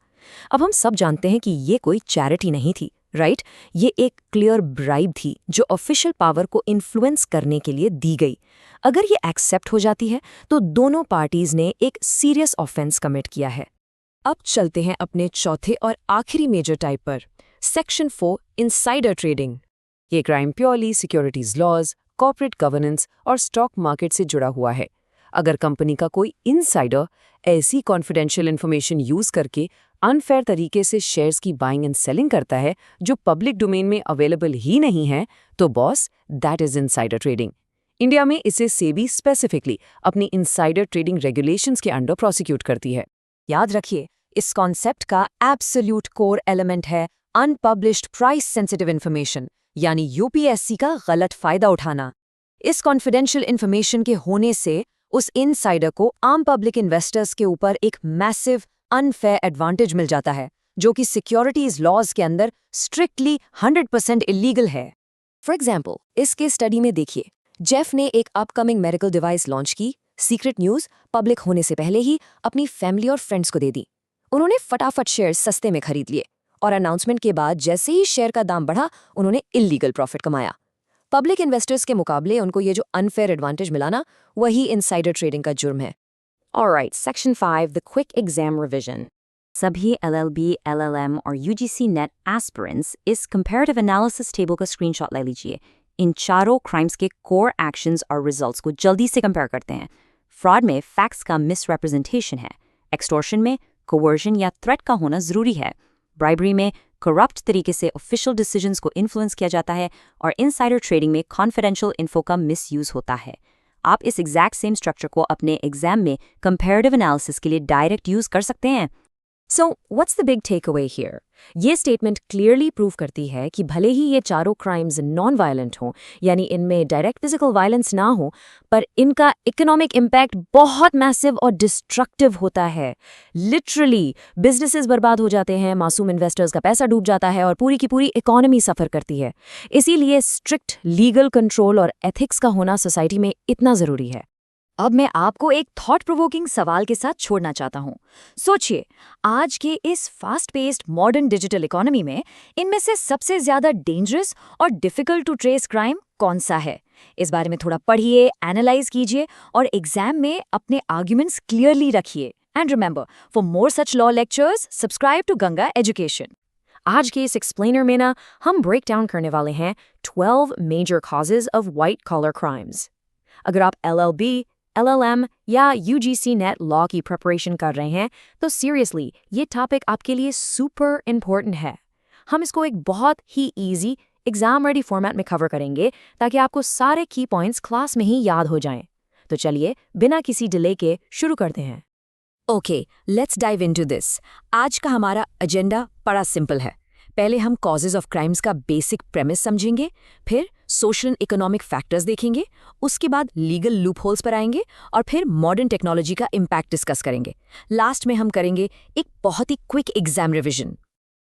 अब हम सब जानते हैं कि ये कोई चैरिटी नहीं थी, राइट? ये एक क्लियर ब्राइब थी जो ऑफिशियल पावर को इन्फ्लुएंस करने के लिए दी गई। अगर ये एक्सेप्ट हो जाती है तो दोनों पार्टीज ने एक सीरियस ऑफेंस कमिट किया है। अब चलते हैं अपने चौथे और आखिरी मेजर टाइप पर, सेक्शन 4, इनसाइडर ट्रेडिंग। ये crime purely securities laws, corporate governance और स्टॉक मार्केट से जुड़ा हुआ है। अगर कंपनी का कोई इनसाइडर ऐसी कॉन्फिडेंशियल इन्फॉर्मेशन यूज करके अनफेयर तरीके से शेयर्स की बाइंग एंड सेलिंग करता है जो पब्लिक डोमेन में अवेलेबल ही नहीं है, तो boss, that is insider trading. India में इसे सेबी स्पेसिफिकली अपनी इनसाइडर ट्रेडिंग रेगुलेशंस के अंडर प्रोसिक्यूट करती है। याद रखिए, इस कॉन्सेप्ट का एब्सोल्यूट कोर एलिमेंट है अनपब्लिश्ड प्राइस सेंसिटिव इन्फॉर्मेशन, यानी यूपीएससी का गलत फायदा उठाना। इस कॉन्फिडेंशियल इन्फॉर्मेशन के होने से उस इनसाइडर को आम पब्लिक इन्वेस्टर्स के ऊपर एक मैसिव अनफेयर एडवांटेज मिल जाता है, जो कि सिक्योरिटीज लॉज के अंदर स्ट्रिक्टली 100% इलीगल है। फॉर एग्जाम्पल, इस केस स्टडी में देखिए, जेफ ने एक अपकमिंग मेडिकल डिवाइस लॉन्च की। सीक्रेट न्यूज पब्लिक होने से पहले ही अपनी फैमिली और फ्रेंड्स को दे दी। उन्होंने फटाफट शेयर्स सस्ते में खरीद लिए और अनाउंसमेंट के बाद जैसे ही शेयर का दाम बढ़ा, उन्होंने इल्लीगल प्रॉफिट कमाया। पब्लिक इन्वेस्टर्स के मुकाबले उनको ये जो अनफेयर एडवांटेज मिला ना, वही इनसाइडर ट्रेडिंग का जुर्म है। Alright, section 5, the quick exam revision. सभी एलएलबी, एलएलएम और यूजीसी नेट एस्पिरेंट्स इस कंपैरेटिव एनालिसिस टेबल का स्क्रीनशॉट ले लीजिए। इन चारों क्राइम्स के कोर एक्शंस और रिजल्ट्स को जल्दी से कंपेयर करते हैं। फ्रॉड में फैक्ट्स का मिसरिप्रेजेंटेशन है, एक्सटॉर्शन में कोवर्जन या थ्रेट का होना जरूरी है, ब्राइबरी में करप्ट तरीके से ऑफिशियल डिसीजंस को इन्फ्लुएंस किया जाता है, और इनसाइडर ट्रेडिंग में कॉन्फिडेंशियल इन्फो का मिसयूज होता है। आप इस एग्जैक्ट सेम स्ट्रक्चर को अपने एग्जाम में कंपैरेटिव एनालिसिस के लिए डायरेक्ट यूज कर सकते हैं। So what's the big tech away here? ये स्टेटमेंट क्लियरली प्रूव करती है कि भले ही ये चारों क्राइम्स नॉन वायलेंट हों, यानी इनमें डायरेक्ट फिजिकल वायलेंस ना हो, पर इनका इकोनॉमिक इम्पैक्ट बहुत मैसिव और डिस्ट्रक्टिव होता है। लिटरली बिजनेसेस बर्बाद हो जाते हैं, मासूम इन्वेस्टर्स का पैसा डूब जाता है और पूरी की पूरी इकोनॉमी सफ़र करती है। इसीलिए स्ट्रिक्ट लीगल कंट्रोल और एथिक्स का होना सोसाइटी में इतना ज़रूरी है। अब मैं आपको एक थॉट प्रोवोकिंग सवाल के साथ छोड़ना चाहता हूँ। सोचिए, आज के इस fast paced modern digital economy में इनमें से सबसे ज्यादा डेंजरस और डिफिकल्ट टू ट्रेस क्राइम कौन सा है? इस बारे में थोड़ा पढ़िए, एनालाइज कीजिए और एग्जाम में अपने आर्ग्यूमेंट्स क्लियरली रखिए। And remember, for more such law lectures subscribe to Ganga education. आज के इस एक्सप्लेनर में ना हम ब्रेक डाउन करने वाले हैं 12 major causes of white collar crimes. अगर आप LLB, LLM या UGC नेट लॉ की प्रिपरेशन कर रहे हैं तो सीरियसली ये टॉपिक आपके लिए सुपर इम्पोर्टेंट है। हम इसको एक बहुत ही इजी एग्जाम रेडी फॉर्मेट में कवर करेंगे ताकि आपको सारे की पॉइंट्स क्लास में ही याद हो जाएं। तो चलिए बिना किसी डिले के शुरू करते हैं। Okay, let's dive into this. आज का हमारा एजेंडा बड़ा सिंपल है। पहले हम कॉजेज ऑफ क्राइम्स का बेसिक प्रेमिस समझेंगे, फिर सोशल एंड इकोनॉमिक फैक्टर्स देखेंगे, उसके बाद लीगल लूपहोल्स पर आएंगे और फिर मॉडर्न टेक्नोलॉजी का इम्पैक्ट डिस्कस करेंगे। लास्ट में हम करेंगे एक बहुत ही quick exam revision.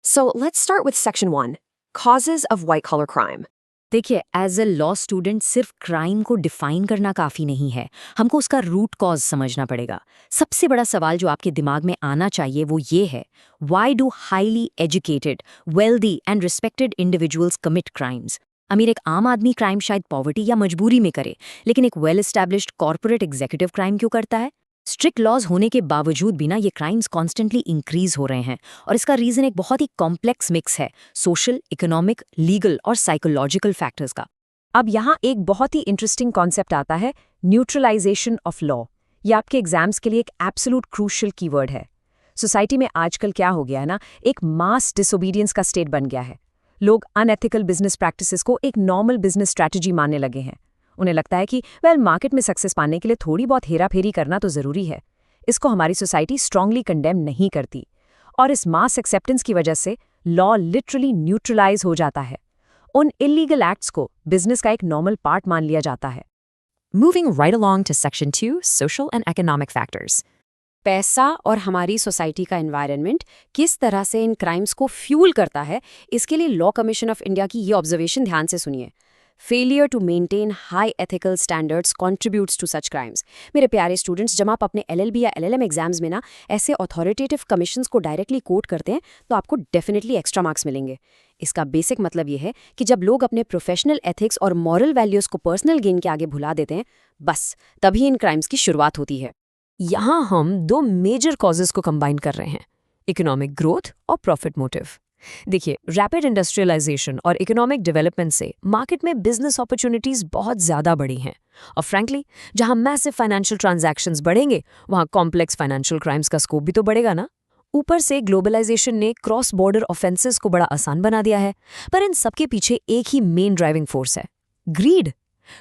So let's start with Section 1, Causes of White Collar Crime. देखिए, एज अ लॉ स्टूडेंट सिर्फ क्राइम को डिफाइन करना काफ़ी नहीं है, हमको उसका रूट कॉज समझना पड़ेगा। सबसे बड़ा सवाल जो आपके दिमाग में आना चाहिए वो ये है, why do highly educated, wealthy and respected individuals commit crimes? अमीर एक आम आदमी क्राइम शायद पॉवर्टी या मजबूरी में करे, लेकिन एक well established corporate executive crime क्यों करता है? स्ट्रिक्ट लॉज होने के बावजूद भी ना ये क्राइम्स कॉन्स्टेंटली इंक्रीज हो रहे हैं और इसका रीजन एक बहुत ही कॉम्प्लेक्स मिक्स है सोशल, इकोनॉमिक, लीगल और साइकोलॉजिकल फैक्टर्स का। अब यहाँ एक बहुत ही इंटरेस्टिंग कॉन्सेप्ट आता है, न्यूट्रलाइजेशन ऑफ लॉ। ये आपके एग्जाम्स के लिए एक एब्सोल्यूट क्रूशियल कीवर्ड है। सोसाइटी में आजकल क्या हो गया है ना, एक मास डिसोबीडियंस का स्टेट बन गया है। लोग अनएथिकल बिजनेस प्रैक्टिसेस को एक नॉर्मल बिजनेस स्ट्रैटेजी मानने लगे हैं। उन्हें लगता है कि मार्केट में सक्सेस पाने के लिए थोड़ी बहुत हेराफेरी करना तो ज़रूरी है। इसको हमारी सोसाइटी स्ट्रांगली कंडेम नहीं करती और इस मास एक्सेप्टेंस की वजह से लॉ लिटरली न्यूट्रलाइज हो जाता है। उन इलीगल एक्ट्स को बिजनेस का एक नॉर्मल पार्ट मान लिया जाता है। Moving right along to Section 2, Social and Economic Factors. पैसा और हमारी सोसाइटी का एनवायरनमेंट किस तरह से इन क्राइम्स को फ्यूल करता है, इसके लिए लॉ कमीशन ऑफ इंडिया की ये ऑब्जर्वेशन ध्यान से सुनिए। Failure to maintain high ethical standards contributes to such crimes. मेरे प्यारे स्टूडेंट्स, जब आप अपने LLB या LLM एग्जाम्स में ना ऐसे अथॉरिटेटिव कमीशंस को डायरेक्टली कोट करते हैं तो आपको डेफिनेटली एक्स्ट्रा मार्क्स मिलेंगे। इसका बेसिक मतलब ये है कि जब लोग अपने प्रोफेशनल एथिक्स और मॉरल वैल्यूज़ को पर्सनल गेन के आगे भुला देते हैं, बस तभी इन क्राइम्स की शुरुआत होती है। यहाँ हम दो मेजर कॉजेज को कंबाइन कर रहे हैं, इकोनॉमिक ग्रोथ और प्रॉफिट मोटिव। देखिए, रैपिड इंडस्ट्रियलाइजेशन और इकोनॉमिक डेवलपमेंट से मार्केट में बिजनेस अपॉर्चुनिटीज बहुत ज़्यादा बढ़ी हैं और फ्रैंकली जहाँ मैसिव फाइनेंशियल ट्रांजैक्शंस बढ़ेंगे वहाँ कॉम्प्लेक्स फाइनेंशियल क्राइम्स का स्कोप भी तो बढ़ेगा ना। ऊपर से ग्लोबलाइजेशन ने क्रॉस बॉर्डर ऑफेंसेस को बड़ा आसान बना दिया है, पर इन सबके पीछे एक ही मेन ड्राइविंग फोर्स है, ग्रीड।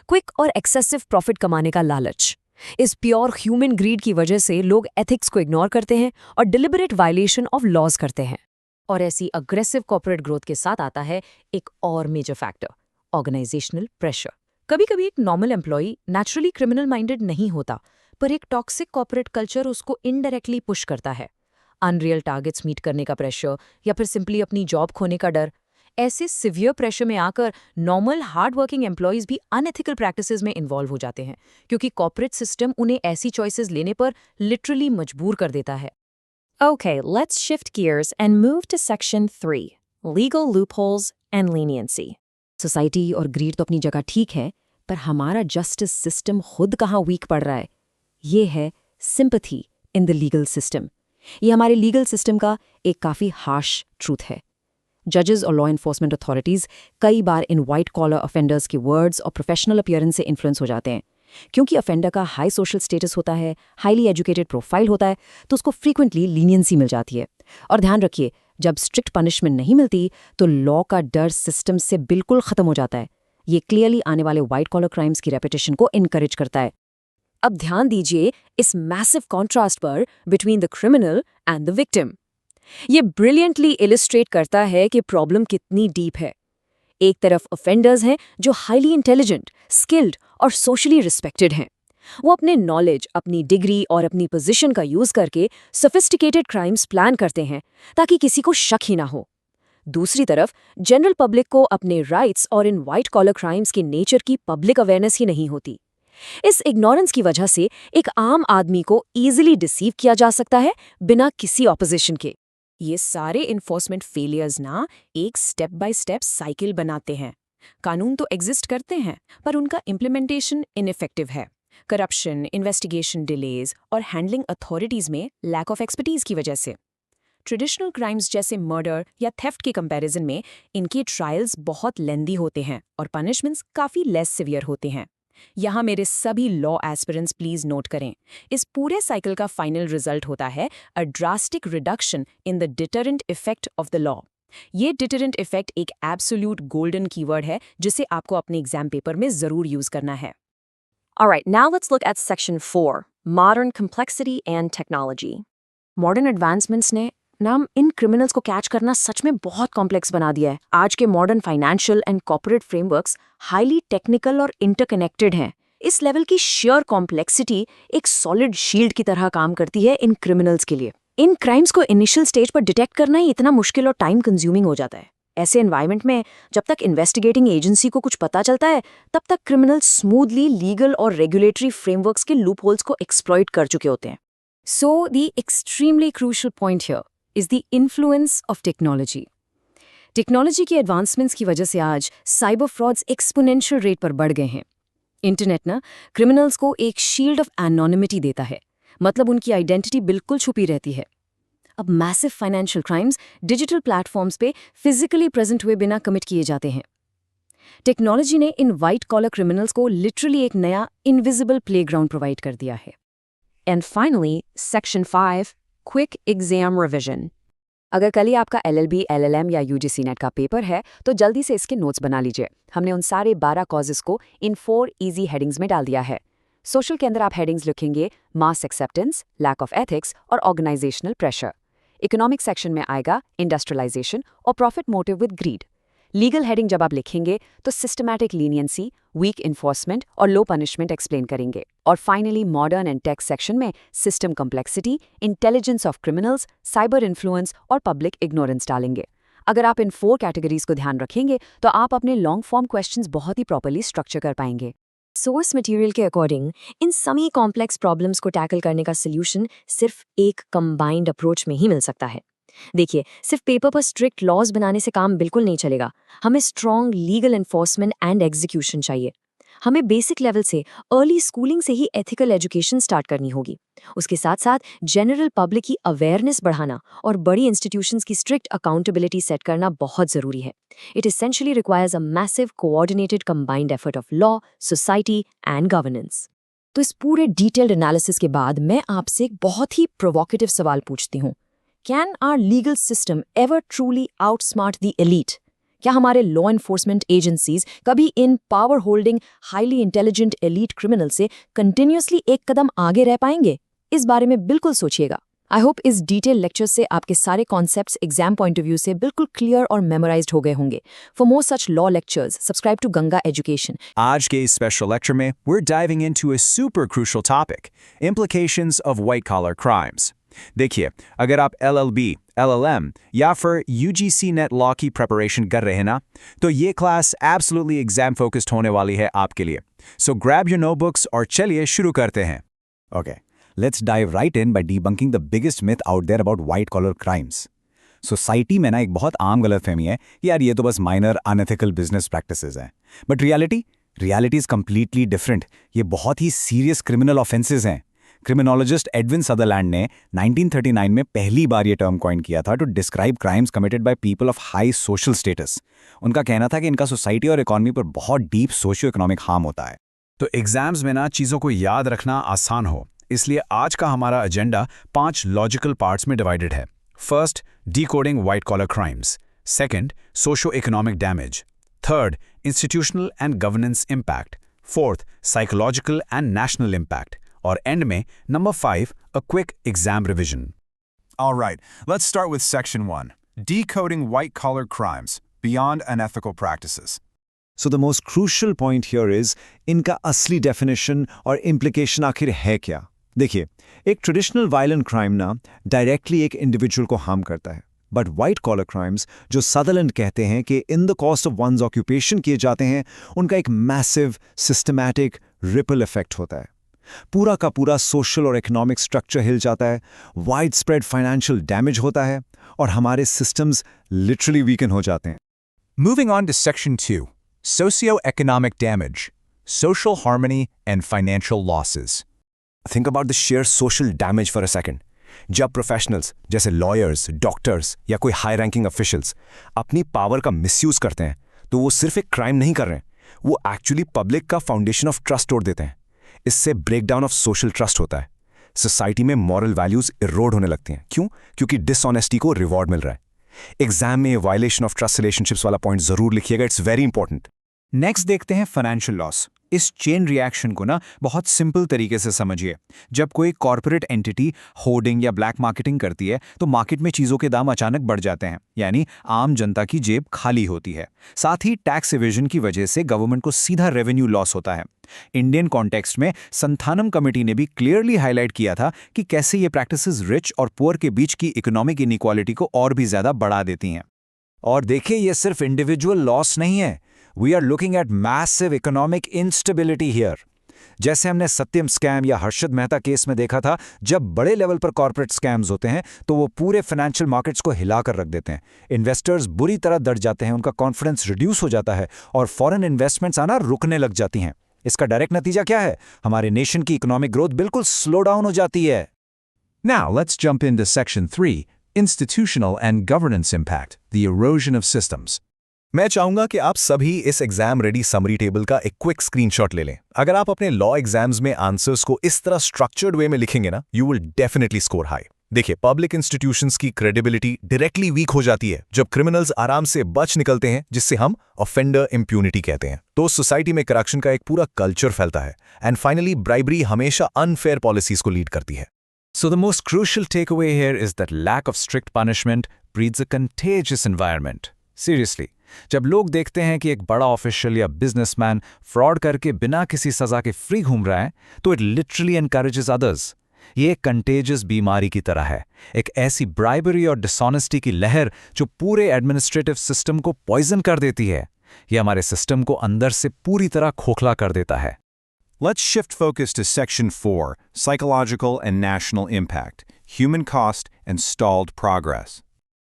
क्विक और एक्सेसिव प्रॉफिट कमाने का लालच। इस प्योर ह्यूमन ग्रीड की वजह से लोग एथिक्स को इग्नोर करते हैं और डिलिबरेट वायलेशन ऑफ लॉज करते हैं। और ऐसी अग्रेसिव कॉर्पोरेट ग्रोथ के साथ आता है एक और मेजर फैक्टर, ऑर्गेनाइजेशनल प्रेशर। कभी कभी एक normal employee naturally criminal minded नहीं होता, पर एक टॉक्सिक कॉर्पोरेट कल्चर उसको इनडायरेक्टली पुश करता है। अनरियल टारगेट्स मीट करने का प्रेशर या फिर सिंपली अपनी जॉब खोने का डर। ऐसे सिवियर प्रेशर में आकर नॉर्मल हार्ड वर्किंग एम्प्लॉयज भी अनएथिकल प्रैक्टिसेस में इन्वॉल्व हो जाते हैं, क्योंकि कॉर्पोरेट सिस्टम उन्हें ऐसी चॉइसेस लेने पर लिटरली मजबूर कर देता है। Okay, let's shift gears and move to Section 3, Legal Loopholes and Leniency. Society और ग्रीड तो अपनी जगह ठीक है, पर हमारा जस्टिस सिस्टम खुद कहाँ वीक पड़ रहा है? ये है sympathy in the legal system. ये हमारे लीगल सिस्टम का एक काफ़ी हार्श ट्रूथ है। जजेस और लॉ इन्फोर्समेंट अथॉरिटीज़ कई बार इन वाइट कॉलर ऑफेंडर्स के वर्ड्स और प्रोफेशनल अपीयरेंस से इन्फ्लुएंस हो जाते हैं। क्योंकि ऑफेंडर का हाई सोशल स्टेटस होता है, हाईली एजुकेटेड प्रोफाइल होता है, तो उसको फ्रीक्वेंटली लीनियंसी मिल जाती है। और ध्यान रखिए, जब स्ट्रिक्ट पनिशमेंट नहीं मिलती तो लॉ का डर सिस्टम से बिल्कुल ख़त्म हो जाता है। ये क्लियरली आने वाले वाइट कॉलर क्राइम्स की रेपिटेशन को इनकरेज करता है। अब ध्यान दीजिए इस मैसिव कॉन्ट्रास्ट पर between the criminal and the victim. ये ब्रिलियंटली इलिस्ट्रेट करता है कि प्रॉब्लम कितनी डीप है। एक तरफ ऑफेंडर्स हैं जो हाईली इंटेलिजेंट, स्किल्ड और सोशली रिस्पेक्टेड हैं। वो अपने नॉलेज, अपनी डिग्री और अपनी पोजीशन का यूज करके सोफिस्टिकेटेड क्राइम्स प्लान करते हैं ताकि किसी को शक ही ना हो। दूसरी तरफ जनरल पब्लिक को अपने राइट्स और इन वाइट कॉलर क्राइम्स के नेचर की पब्लिक अवेयरनेस ही नहीं होती। इस इग्नोरेंस की वजह से एक आम आदमी को ईजिली डिसीव किया जा सकता है बिना किसी ऑपोजिशन के। ये सारे इन्फोर्समेंट फेलियर्स ना एक स्टेप बाय स्टेप साइकिल बनाते हैं। कानून तो एग्जिस्ट करते हैं पर उनका इम्प्लीमेंटेशन इनइफेक्टिव है। करप्शन, इन्वेस्टिगेशन डिलेज और हैंडलिंग अथॉरिटीज में लैक ऑफ एक्सपर्टीज की वजह से। ट्रेडिशनल क्राइम्स जैसे मर्डर या थेफ्ट के कंपैरिजन में इनके ट्रायल्स बहुत लेंदी होते हैं और पनिशमेंट्स काफ़ी लेस सिवियर होते हैं। यहाँ मेरे सभी लॉ एस्पिरेंट्स प्लीज नोट करें, इस पूरे साइकिल का फाइनल रिजल्ट होता है a drastic reduction in the deterrent effect of the law. ये डिटरेंट इफेक्ट एक एब्सोल्यूट गोल्डन कीवर्ड है जिसे आपको अपने एग्जाम पेपर में जरूर यूज करना है। Alright, now let's look at Section 4, Modern Complexity and Technology. Modern advancements ने नाम इन क्रिमिनल्स को कैच करना सच में बहुत कॉम्प्लेक्स बना दिया है। आज के modern financial and corporate frameworks highly technical और इंटरकनेक्टेड हैं। इस लेवल की शेयर कॉम्प्लेक्सिटी एक सॉलिड शील्ड की तरह काम करती है इन क्रिमिनल्स के लिए। इन क्राइम्स को इनिशियल स्टेज पर डिटेक्ट करना ही इतना मुश्किल और टाइम कंज्यूमिंग हो जाता है। ऐसे एनवायरनमेंट में जब तक इन्वेस्टिगेटिंग एजेंसी को कुछ पता चलता है तब तक क्रिमिनल स्मूथली लीगल और रेगुलेटरी फ्रेमवर्क्स के लूपहोल्स को एक्सप्लॉइट कर चुके होते हैं। So the extremely crucial point here is the influence of technology. Technology के एडवांसमेंट्स की वजह से आज साइबर फ्रॉड्स एक्सपोनेंशियल रेट पर बढ़ गए हैं। इंटरनेट ना क्रिमिनल्स को एक शील्ड ऑफ एनोनिमिटी देता है, मतलब उनकी आइडेंटिटी बिल्कुल छुपी रहती है। अब massive financial crimes digital platforms पे फिजिकली प्रेजेंट हुए बिना कमिट किए जाते हैं। टेक्नोलॉजी ने इन वाइट कॉलर क्रिमिनल्स को लिटरली एक नया इनविजिबल प्लेग्राउंड प्रोवाइड कर दिया है। And finally, Section 5, Quick Exam Revision. अगर कल ही आपका LLB, LLM या UGC नेट का पेपर है तो जल्दी से इसके नोट्स बना लीजिए। हमने उन सारे 12 कॉजेस को इन 4 इजी हेडिंग्स में डाल दिया है। सोशल के अंदर आप हेडिंग्स लिखेंगे mass acceptance, lack of ethics और ऑर्गेनाइजेशनल प्रेशर। इकोनॉमिक सेक्शन में आएगा इंडस्ट्रियलाइजेशन और profit motive with greed. Legal heading जब आप लिखेंगे तो सिस्टमैटिक लीनियंसी, वीक इन्फोर्समेंट और लो पनिशमेंट एक्सप्लेन करेंगे। और finally modern and tech section में system complexity, intelligence of criminals, cyber influence और पब्लिक इग्नोरेंस डालेंगे। अगर आप इन 4 कैटेगरीज को ध्यान रखेंगे तो आप अपने लॉन्ग फॉर्म क्वेश्चंस बहुत ही प्रॉपर्ली स्ट्रक्चर कर पाएंगे। सोर्स मटेरियल के अकॉर्डिंग इन सभी कॉम्प्लेक्स प्रॉब्लम्स को टैकल करने का सल्यूशन सिर्फ एक कंबाइंड अप्रोच में ही मिल सकता है। देखिए, सिर्फ पेपर पर स्ट्रिक्ट लॉज बनाने से काम बिल्कुल नहीं चलेगा। हमें strong legal enforcement and execution चाहिए। हमें बेसिक लेवल से, अर्ली स्कूलिंग से ही एथिकल एजुकेशन स्टार्ट करनी होगी। उसके साथ साथ जनरल पब्लिक की अवेयरनेस बढ़ाना और बड़ी इंस्टीट्यूशंस की स्ट्रिक्ट अकाउंटेबिलिटी सेट करना बहुत जरूरी है। It essentially requires a massive coordinated combined effort of law, society and governance. तो इस पूरे डिटेल्ड एनालिसिस के बाद मैं आपसे एक बहुत ही प्रोवोकेटिव सवाल पूछती हूँ। Can our legal system ever truly outsmart the elite? क्या हमारे लॉ एनफोर्समेंट एजेंसीज कभी इन power holding highly intelligent elite criminal से कंटिन्यूअसली एक कदम आगे रह पाएंगे? इस बारे में बिल्कुल सोचिएगा। आई होप इस डिटेल लेक्चर से आपके सारे concepts exam point of view से बिल्कुल क्लियर और मेमोराइज्ड हो गए होंगे। For more such law lectures subscribe to Ganga education. आज के इस स्पेशल लेक्चर में we're diving into a super crucial topic, implications of white collar crimes. देखिए, अगर आप LLB, LLM या फिर UGC नेट लॉ की प्रिपरेशन कर रहे हैं ना, तो ये क्लास एब्सोल्युटली एग्जाम फोकस्ड होने वाली है आपके लिए। सो ग्रैब योर नोटबुक्स और चलिए शुरू करते हैं। Okay, let's dive right in by debunking the biggest myth out there about white collar crimes. Society में ना एक बहुत आम गलतफहमी है कि यार ये तो बस माइनर अनएथिकल बिजनेस प्रैक्टिसेस हैं। But reality is completely different. ये बहुत ही सीरियस क्रिमिनल ऑफेंसेस हैं। क्रिमिनोलॉजिस्ट एडविन सदरलैंड ने 1939 में पहली बार ये टर्म कॉइन किया था to describe crimes committed by people of high social status. उनका कहना था कि इनका सोसाइटी और इकोनॉमी पर बहुत डीप सोशियो इकोनॉमिक हार्म होता है। तो एग्जाम्स में ना चीज़ों को याद रखना आसान हो, इसलिए आज का हमारा एजेंडा 5 लॉजिकल पार्ट्स में डिवाइडेड है। First, decoding white collar crimes. Second, socio economic damage. Third, institutional and governance impact. Fourth, psychological and national impact. और एंड में number 5, a quick exam revision. All right, let's start with Section 1, Decoding White-Collar Crimes, Beyond Unethical Practices. So the most crucial point here is इनका असली definition और implication आखिर है क्या? देखिए, एक ट्रेडिशनल वायलेंट क्राइम ना डायरेक्टली एक इंडिविजुअल को हार्म करता है, बट वाइट कॉलर क्राइम्स जो सदरलैंड कहते हैं कि इन द कॉस्ट ऑफ वंस ऑक्यूपेशन किए जाते हैं, उनका एक मैसिव सिस्टमैटिक रिपल इफेक्ट होता है। पूरा का पूरा सोशल और इकोनॉमिक स्ट्रक्चर हिल जाता है, वाइड स्प्रेड फाइनेंशियल डैमेज होता है और हमारे सिस्टम्स लिटरली वीकन हो जाते हैं। Moving on to Section 2, Socioeconomic Damage, Social Harmony and Financial Losses. Think about the sheer social damage for a second. जब प्रोफेशनल्स जैसे लॉयर्स, डॉक्टर्स या कोई हाई रैंकिंग ऑफिशियल्स अपनी पावर का मिसयूज करते हैं, तो वो सिर्फ एक क्राइम नहीं कर रहे हैं, वो एक्चुअली पब्लिक का फाउंडेशन ऑफ ट्रस्ट तोड़ देते हैं। इससे ब्रेकडाउन ऑफ सोशल ट्रस्ट होता है। सोसाइटी में मॉरल वैल्यूज इरोड होने लगती हैं। क्यों? क्योंकि डिसऑनेस्टी को रिवॉर्ड मिल रहा है। एग्जाम में वायलेशन ऑफ ट्रस्ट रिलेशनशिप्स वाला पॉइंट जरूर लिखिएगा, इट्स वेरी इंपॉर्टेंट। नेक्स्ट देखते हैं फाइनेंशियल लॉस। इस चेन रिएक्शन को ना बहुत सिंपल तरीके से समझिए। जब कोई कॉर्पोरेट एंटिटी होर्डिंग या ब्लैक मार्केटिंग करती है, तो मार्केट में चीज़ों के दाम अचानक बढ़ जाते हैं, यानी आम जनता की जेब खाली होती है। साथ ही टैक्स इवेजन की वजह से गवर्नमेंट को सीधा रेवेन्यू लॉस होता है। इंडियन कॉन्टेक्स्ट में संथानम कमेटी ने भी क्लियरली हाईलाइट किया था कि कैसे ये प्रैक्टिसेस रिच और पुअर के बीच की इकोनॉमिक इनइक्वालिटी को और भी ज़्यादा बढ़ा देती हैं। और देखिए, ये सिर्फ इंडिविजुअल लॉस नहीं है, we are looking at massive economic instability here. जैसे हमने सत्यम स्कैम या हर्षद मेहता केस में देखा था, जब बड़े लेवल पर कॉर्पोरेट स्कैम्स होते हैं तो वो पूरे फाइनेंशियल मार्केट्स को हिलाकर रख देते हैं। इन्वेस्टर्स बुरी तरह डर जाते हैं, उनका कॉन्फिडेंस रिड्यूस हो जाता है और फॉरेन इन्वेस्टमेंट्स आना रुकने लग जाती हैं। इसका डायरेक्ट नतीजा क्या है? हमारे नेशन की इकोनॉमिक ग्रोथ बिल्कुल स्लो डाउन हो जाती है। Now let's jump into Section 3, Institutional and Governance Impact, the Erosion of Systems. मैं चाहूंगा कि आप सभी इस एग्जाम रेडी समरी टेबल का एक क्विक स्क्रीनशॉट ले लें। अगर आप अपने लॉ एग्जाम्स में आंसर्स को इस तरह स्ट्रक्चर्ड वे में लिखेंगे ना, you will definitely score high. देखिए, पब्लिक इंस्टीट्यूशंस की क्रेडिबिलिटी डायरेक्टली वीक हो जाती है जब क्रिमिनल्स आराम से बच निकलते हैं, जिससे हम ऑफेंडर इम्प्यूनिटी कहते हैं। तो सोसाइटी में करप्शन का एक पूरा कल्चर फैलता है। एंड फाइनली, ब्राइबरी हमेशा अनफेयर पॉलिसीज को लीड करती है। So the most crucial takeaway here is that lack of strict punishment breeds a contagious environment. Seriously, जब लोग देखते हैं कि एक बड़ा ऑफिशियल या बिजनेसमैन फ्रॉड करके बिना किसी सजा के फ्री घूम रहा है, तो इट लिटरली एनकरेजेस अदर्स। ये एक कंटेजियस बीमारी की तरह है, एक ऐसी ब्राइबरी और डिसऑनेस्टी की लहर जो पूरे एडमिनिस्ट्रेटिव सिस्टम को पॉइजन कर देती है। ये हमारे सिस्टम को अंदर से पूरी तरह खोखला कर देता है। Let's shift focus to Section 4, Psychological and National Impact, Human Cost and Stalled Progress.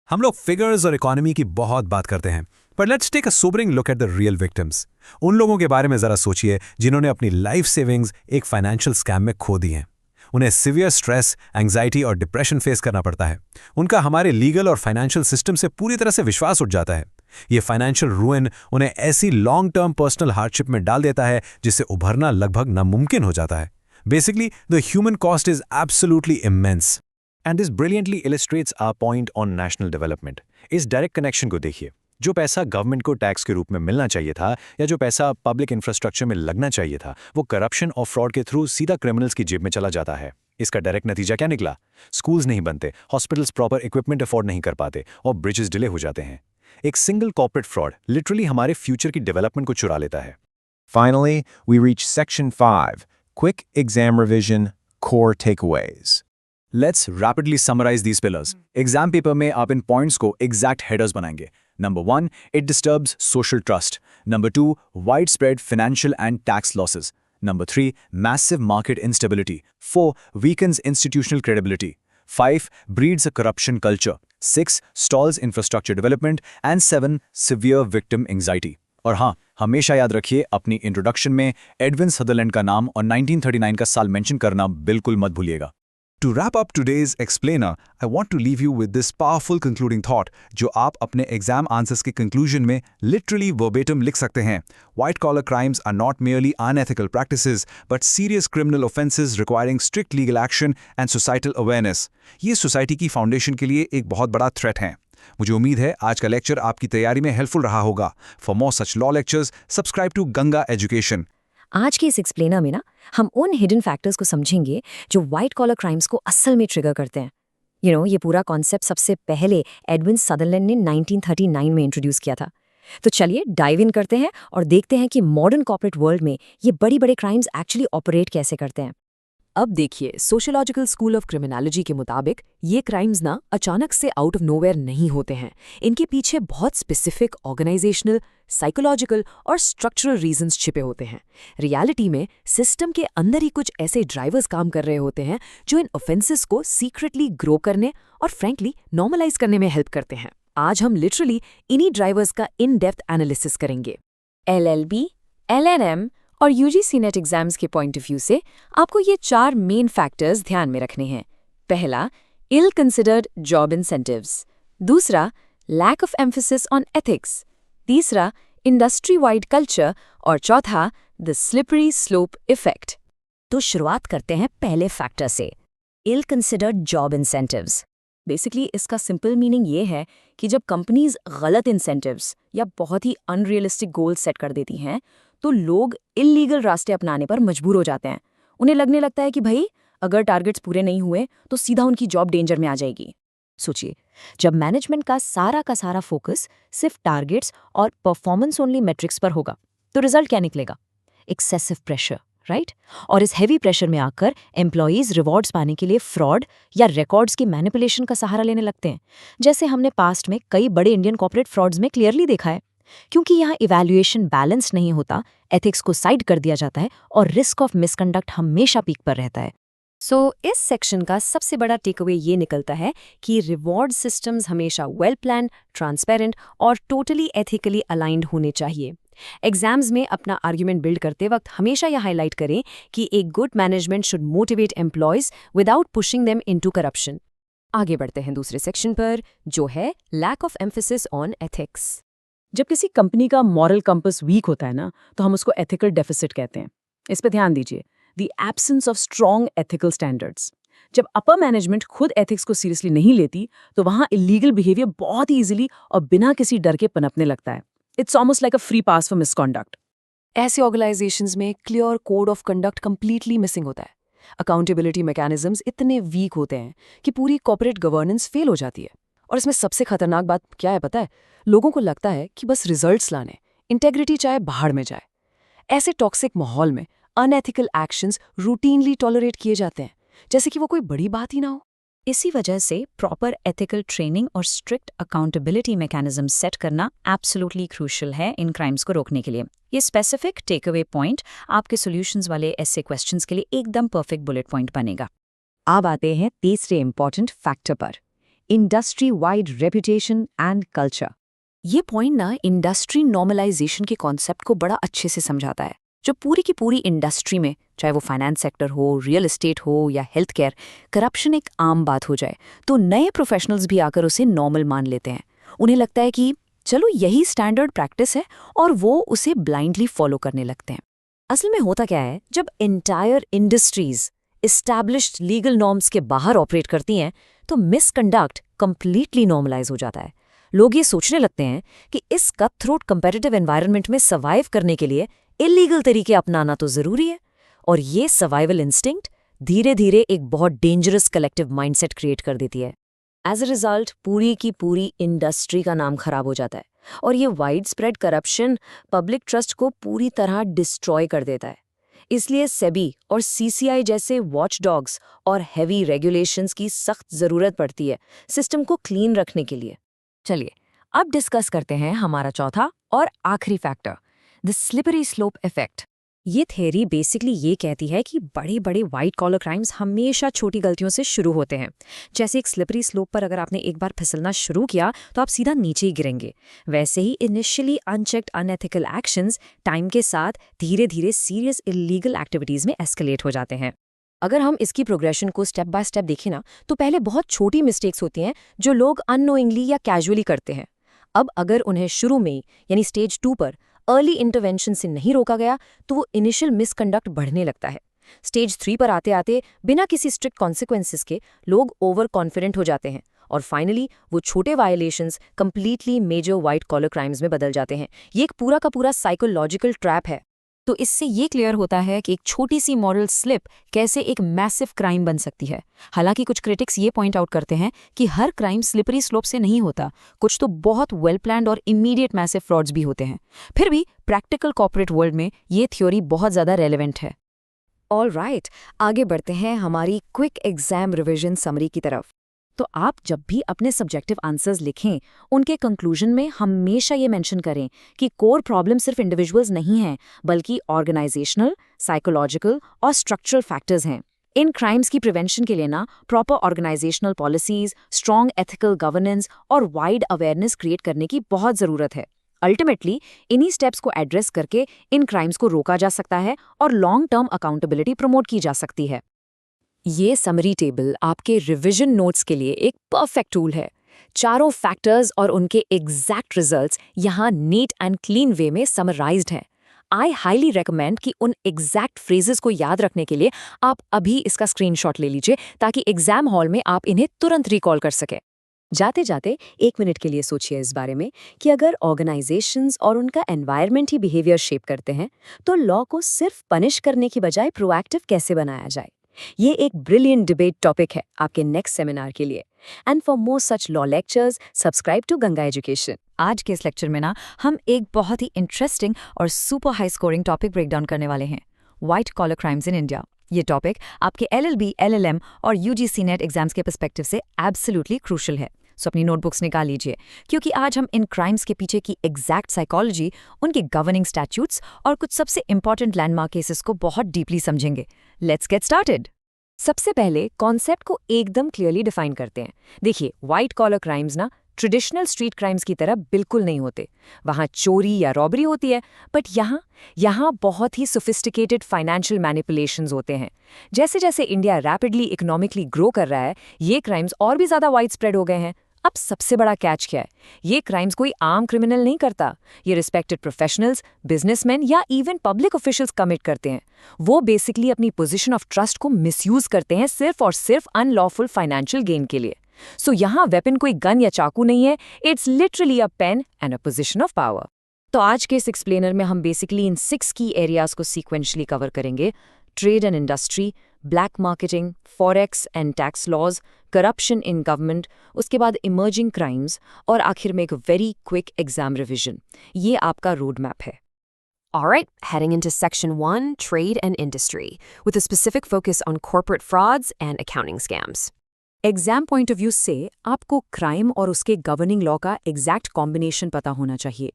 हम लोग फिगर्स और इकोनॉमी की बहुत बात करते हैं, पर let's take a sobering look at the real victims. उन लोगों के बारे में जरा सोचिए जिन्होंने अपनी लाइफ सेविंग्स एक फाइनेंशियल स्कैम में खो दी हैं। उन्हें सिवियर स्ट्रेस, एंग्जाइटी और डिप्रेशन फेस करना पड़ता है। उनका हमारे लीगल और फाइनेंशियल सिस्टम से पूरी तरह से विश्वास उठ जाता है। ये फाइनेंशियल रूइन उन्हें ऐसी लॉन्ग टर्म पर्सनल हार्डशिप में डाल देता है जिससे उभरना लगभग नामुमकिन हो जाता है। Basically, the human cost is absolutely immense. And this brilliantly illustrates our point on national development. इस डायरेक्ट कनेक्शन को देखिए। जो पैसा गवर्नमेंट को टैक्स के रूप में मिलना चाहिए था या जो पैसा पब्लिक इंफ्रास्ट्रक्चर में लगना चाहिए था, वो करप्शन और फ्रॉड के थ्रू सीधा क्रिमिनल्स की जेब में चला जाता है। इसका डायरेक्ट नतीजा क्या निकला? स्कूल्स नहीं बनते, हॉस्पिटल्स प्रॉपर इक्विपमेंट अफोर्ड नहीं कर पाते और ब्रिजेस डिले हो जाते हैं। एक सिंगल कॉर्पोरेट फ्रॉड लिटरली हमारे फ्यूचर की डेवलपमेंट को चुरा लेता है। Finally, we reach Section 5, Quick Exam Revision, Core Takeaways. Let's rapidly summarise these pillars. Exam paper में आप इन पॉइंट्स को एग्जैक्ट हेडर्स बनाएंगे। Number 1, it disturbs social trust. Number 2, widespread financial and tax losses. Number 3, massive market instability. 4, weakens institutional credibility. 5, breeds a corruption culture. 6, stalls infrastructure development. And 7, severe victim anxiety. और हाँ, हमेशा याद रखिए, अपनी introduction में Edwin Sutherland का नाम और 1939 का साल मेंशन करना बिल्कुल मत भूलिएगा। To wrap up today's explainer, I want to leave you with this powerful concluding thought, जो आप अपने एग्जाम आंसर्स के कंक्लूजन में लिटरली वर्बेटम लिख सकते हैं। White collar crimes are not merely unethical practices, but serious criminal offenses requiring strict legal action and societal awareness. ये society की फाउंडेशन के लिए एक बहुत बड़ा थ्रेट है। मुझे उम्मीद है आज का लेक्चर आपकी तैयारी में हेल्पफुल रहा होगा। For more such law lectures, subscribe to Ganga Education. आज के इस एक्सप्लेनर में ना हम उन हिडन फैक्टर्स को समझेंगे जो वाइट कॉलर क्राइम्स को असल में ट्रिगर करते हैं। ये पूरा कॉन्सेप्ट सबसे पहले एडविन सदरलैंड ने 1939 में इंट्रोड्यूस किया था। तो चलिए डाइव इन करते हैं और देखते हैं कि मॉडर्न कॉर्पोरेट वर्ल्ड में ये बड़ी बड़े क्राइम्स एक्चुअली ऑपरेट कैसे करते हैं। अब देखिए, सोशियोलॉजिकल स्कूल ऑफ क्रिमिनोलॉजी के मुताबिक ये क्राइम्स ना अचानक से आउट ऑफ नोवेयर नहीं होते हैं। इनके पीछे बहुत स्पेसिफिक ऑर्गेनाइजेशनल, साइकोलॉजिकल और स्ट्रक्चरल रीजंस छिपे होते हैं। रियलिटी में सिस्टम के अंदर ही कुछ ऐसे ड्राइवर्स काम कर रहे होते हैं जो इन ऑफेंसेस को सीक्रेटली ग्रो करने और फ्रैंकली नॉर्मलाइज करने में हेल्प करते हैं। आज हम लिटरली इन्हीं ड्राइवर्स का इन डेप्थ एनालिसिस करेंगे। LLB, LLM और UGC नेट एग्जाम्स के पॉइंट ऑफ व्यू से आपको ये 4 मेन फैक्टर्स ध्यान में रखने हैं। पहला, इल कंसिडर्ड जॉब इंसेंटिव्स। दूसरा, lack of emphasis on ethics. तीसरा, इंडस्ट्री वाइड कल्चर। और चौथा, द स्लिपरी स्लोप इफेक्ट। तो शुरुआत करते हैं पहले फैक्टर से, इल कंसिडर्ड जॉब इंसेंटिव्स। बेसिकली इसका सिंपल मीनिंग ये है कि जब कंपनीज गलत इंसेंटिव्स या बहुत ही अनरियलिस्टिक गोल्स सेट कर देती हैं तो लोग इल्लीगल रास्ते अपनाने पर मजबूर हो जाते हैं। उन्हें लगने लगता है कि भाई अगर टारगेट्स पूरे नहीं हुए तो सीधा उनकी जॉब डेंजर में आ जाएगी। सोचिए, जब मैनेजमेंट का सारा फोकस सिर्फ टारगेट्स और परफॉर्मेंस ओनली मेट्रिक्स पर होगा तो रिजल्ट क्या निकलेगा? Excessive pressure, right? और इस हैवी प्रेशर में आकर एम्प्लॉयज रिवॉर्ड्स पाने के लिए फ्रॉड या रिकॉर्ड्स की मैनिपुलेशन का सहारा लेने लगते हैं, जैसे हमने पास्ट में कई बड़े इंडियन कॉर्पोरेट फ्रॉड्स में क्लियरली देखा है। क्योंकि यहाँ इवैल्यूएशन बैलेंस नहीं होता, एथिक्स को साइड कर दिया जाता है और रिस्क ऑफ मिसकंडक्ट हमेशा पीक पर रहता है। इस सेक्शन का सबसे बड़ा टेकअवे ये निकलता है कि रिवॉर्ड सिस्टम्स हमेशा वेल प्लान, ट्रांसपेरेंट और टोटली एथिकली अलाइंड होने चाहिए। एग्जाम्स में अपना आर्ग्यूमेंट बिल्ड करते वक्त हमेशा यह हाईलाइट करें कि एक good management should motivate employees without pushing them into corruption. आगे बढ़ते हैं दूसरे सेक्शन पर, जो है lack of emphasis on ethics. जब किसी कंपनी का मॉरल कंपस वीक होता है ना, तो हम उसको एथिकल डेफिसिट कहते हैं। इस पे ध्यान दीजिए, the absence of strong ethical standards. जब अपर मैनेजमेंट खुद एथिक्स को सीरियसली नहीं लेती तो वहां इलीगल बिहेवियर बहुत ही इजीली और बिना किसी डर के पनपने लगता है। It's almost like a free pass for misconduct. ऐसे ऑर्गेनाइजेशंस में clear code of conduct completely missing होता है। अकाउंटेबिलिटी मैकेनिज्म्स इतने वीक होते हैं कि पूरी कॉर्पोरेट गवर्नेंस फेल हो जाती है। और इसमें सबसे खतरनाक बात क्या है पता है? लोगों को लगता है कि बस रिजल्ट्स लाने, इंटेग्रिटी चाहे बाहर में जाए। ऐसे टॉक्सिक माहौल में अनएथिकल एक्शंस रूटीनली टॉलरेट किए जाते हैं, जैसे कि वो कोई बड़ी बात ही ना हो। इसी वजह से प्रॉपर एथिकल ट्रेनिंग और स्ट्रिक्ट अकाउंटेबिलिटी मैकेनिज्म सेट करना एब्सोल्युटली क्रूशियल है इन क्राइम्स को रोकने के लिए। ये स्पेसिफिक टेकअवे पॉइंट आपके सॉल्यूशंस वाले ऐसे क्वेश्चंस के लिए एकदम परफेक्ट बुलेट पॉइंट बनेगा। अब आते हैं तीसरे इंपॉर्टेंट फैक्टर पर, industry wide reputation and culture. ये पॉइंट ना इंडस्ट्री नॉर्मलाइजेशन के कॉन्सेप्ट को बड़ा अच्छे से समझाता है। जो पूरी की पूरी इंडस्ट्री में, चाहे वो फाइनेंस सेक्टर हो, रियल एस्टेट हो या हेल्थ केयर, करप्शन एक आम बात हो जाए तो नए प्रोफेशनल्स भी आकर उसे नॉर्मल मान लेते हैं। उन्हें लगता है कि चलो यही स्टैंडर्ड प्रैक्टिस है और वो उसे ब्लाइंडली फॉलो करने लगते हैं। असल में होता क्या है, जब entire industries established legal norms के बाहर ऑपरेट करती हैं तो मिसकंडक्ट कंप्लीटली नॉर्मलाइज हो जाता है। लोग ये सोचने लगते हैं कि इस कट थ्रोट कंपेटिटिव एनवायरनमेंट में सर्वाइव करने के लिए इलीगल तरीके अपनाना तो जरूरी है। और ये सर्वाइवल इंस्टिंक्ट धीरे धीरे एक बहुत डेंजरस कलेक्टिव माइंडसेट क्रिएट कर देती है। एज अ रिजल्ट पूरी की पूरी इंडस्ट्री का नाम खराब हो जाता है और ये wide spread corruption public trust को पूरी तरह डिस्ट्रॉय कर देता है। इसलिए सेबी और सीसीआई जैसे वॉचडॉग्स और हैवी रेगुलेशंस की सख्त जरूरत पड़ती है सिस्टम को क्लीन रखने के लिए। चलिए अब डिस्कस करते हैं हमारा चौथा और आखिरी factor, the slippery slope effect. ये थ्योरी बेसिकली ये कहती है कि बड़े बड़े वाइट कॉलर क्राइम्स हमेशा छोटी गलतियों से शुरू होते हैं। जैसे एक स्लिपरी स्लोप पर अगर आपने एक बार फिसलना शुरू किया तो आप सीधा नीचे ही गिरेंगे, वैसे ही initially unchecked unethical actions time के साथ धीरे धीरे सीरियस इलीगल एक्टिविटीज में एस्केलेट हो जाते हैं। अगर हम इसकी प्रोग्रेशन को स्टेप बाय स्टेप देखें ना, तो पहले बहुत छोटी मिस्टेक्स होती हैं जो लोग अननोइंगली या कैजुअली करते हैं। अब अगर उन्हें शुरू में यानी स्टेज 2 पर अर्ली इंटरवेंशन से नहीं रोका गया तो वो इनिशियल मिसकंडक्ट बढ़ने लगता है। स्टेज 3 पर आते आते बिना किसी स्ट्रिक्ट कॉन्सिक्वेंसेस के लोग ओवर कॉन्फिडेंट हो जाते हैं और फाइनली वो छोटे violations completely major white collar crimes में बदल जाते हैं। ये एक पूरा का पूरा साइकोलॉजिकल ट्रैप है। तो इससे ये क्लियर होता है कि एक छोटी सी मॉरल स्लिप कैसे एक मैसिव क्राइम बन सकती है। हालांकि कुछ क्रिटिक्स ये पॉइंट आउट करते हैं कि हर क्राइम स्लिपरी स्लोप से नहीं होता, कुछ तो बहुत वेल प्लान्ड और इमीडिएट मैसिव फ्रॉड्स भी होते हैं। फिर भी प्रैक्टिकल कॉर्पोरेट वर्ल्ड में ये थ्योरी बहुत ज़्यादा रेलेवेंट है। ऑल राइट, आगे बढ़ते हैं हमारी क्विक एग्जाम रिवीजन समरी की तरफ। तो आप जब भी अपने सब्जेक्टिव आंसर्स लिखें, उनके कंक्लूजन में हमेशा ये मेंशन करें कि कोर प्रॉब्लम सिर्फ इंडिविजुअल्स नहीं हैं, बल्कि ऑर्गेनाइजेशनल, साइकोलॉजिकल और स्ट्रक्चरल फैक्टर्स हैं। इन क्राइम्स की प्रिवेंशन के लिए ना proper organisational policies, strong ethical governance और वाइड अवेयरनेस क्रिएट करने की बहुत ज़रूरत है। अल्टीमेटली इन्हीं स्टेप्स को एड्रेस करके इन क्राइम्स को रोका जा सकता है और लॉन्ग टर्म अकाउंटेबिलिटी प्रमोट की जा सकती है। ये समरी टेबल आपके रिवीजन नोट्स के लिए एक परफेक्ट टूल है। चारों फैक्टर्स और उनके एग्जैक्ट रिजल्ट्स यहाँ नीट एंड क्लीन वे में समराइज्ड हैं। आई हाईली रेकमेंड कि उन एग्जैक्ट फ्रेजेस को याद रखने के लिए आप अभी इसका स्क्रीनशॉट ले लीजिए, ताकि एग्जाम हॉल में आप इन्हें तुरंत रिकॉल कर सकें। जाते जाते 1 मिनट के लिए सोचिए इस बारे में कि अगर ऑर्गेनाइजेशंस और उनका एनवायरनमेंट ही बिहेवियर शेप करते हैं, तो लॉ को सिर्फ पनिश करने की बजाय प्रोएक्टिव कैसे बनाया जाए। ये एक ब्रिलियंट डिबेट टॉपिक है आपके नेक्स्ट सेमिनार के लिए। And for more such law lectures, subscribe to Ganga education. आज के इस लेक्चर में ना हम एक बहुत ही इंटरेस्टिंग और super high scoring topic break down करने वाले हैं, white collar crimes in India. ये टॉपिक आपके LLB, LLM और UGC नेट एग्जाम्स के पर्सपेक्टिव से एब्सोल्युटली क्रूशल है। सो अपनी नोटबुक्स निकाल लीजिए, क्योंकि आज हम इन क्राइम्स के पीछे की एग्जैक्ट साइकोलॉजी, उनके गवर्निंग स्टैट्यूट्स और कुछ सबसे इंपॉर्टेंट लैंडमार्क केसेस को बहुत डीपली समझेंगे। Let's get started. सबसे पहले कॉन्सेप्ट को एकदम क्लियरली डिफाइन करते हैं। देखिए, व्हाइट कॉलर क्राइम्स ना ट्रेडिशनल स्ट्रीट क्राइम्स की तरह बिल्कुल नहीं होते। वहाँ चोरी या रॉबरी होती है, बट यहाँ बहुत ही सोफिस्टिकेटेड फाइनेंशियल मैनिपुलेशंस होते हैं। जैसे जैसे इंडिया रैपिडली इकोनॉमिकली ग्रो कर रहा है, ये क्राइम्स और भी ज़्यादा वाइड स्प्रेड हो गए हैं। अब सबसे बड़ा कैच क्या है? ये क्राइम्स कोई आम क्रिमिनल नहीं करता, ये रिस्पेक्टेड प्रोफेशनल्स, बिजनेसमैन या इवन पब्लिक ऑफिशियल्स कमिट करते हैं। वो बेसिकली अपनी पोजीशन ऑफ ट्रस्ट को मिसयूज करते हैं सिर्फ और सिर्फ अनलॉफुल फाइनेंशियल गेन के लिए। सो यहाँ वेपन कोई गन या चाकू नहीं है, it's literally a pen and a position of power. तो आज के इस एक्सप्लेनर में हम बेसिकली इन 6 की एरियाज को सीक्वेंशली कवर करेंगे: trade and industry, black marketing, forex and tax laws, corruption in government, उसके बाद इमर्जिंग क्राइम्स और आखिर में एक वेरी क्विक एग्जाम रिविजन। ये आपका रोड मैप है। Alright, heading into Section 1, Trade and Industry, with a specific focus on corporate frauds and accounting scams. Exam point of view से आपको क्राइम और उसके गवर्निंग लॉ का एग्जैक्ट कॉम्बिनेशन पता होना चाहिए।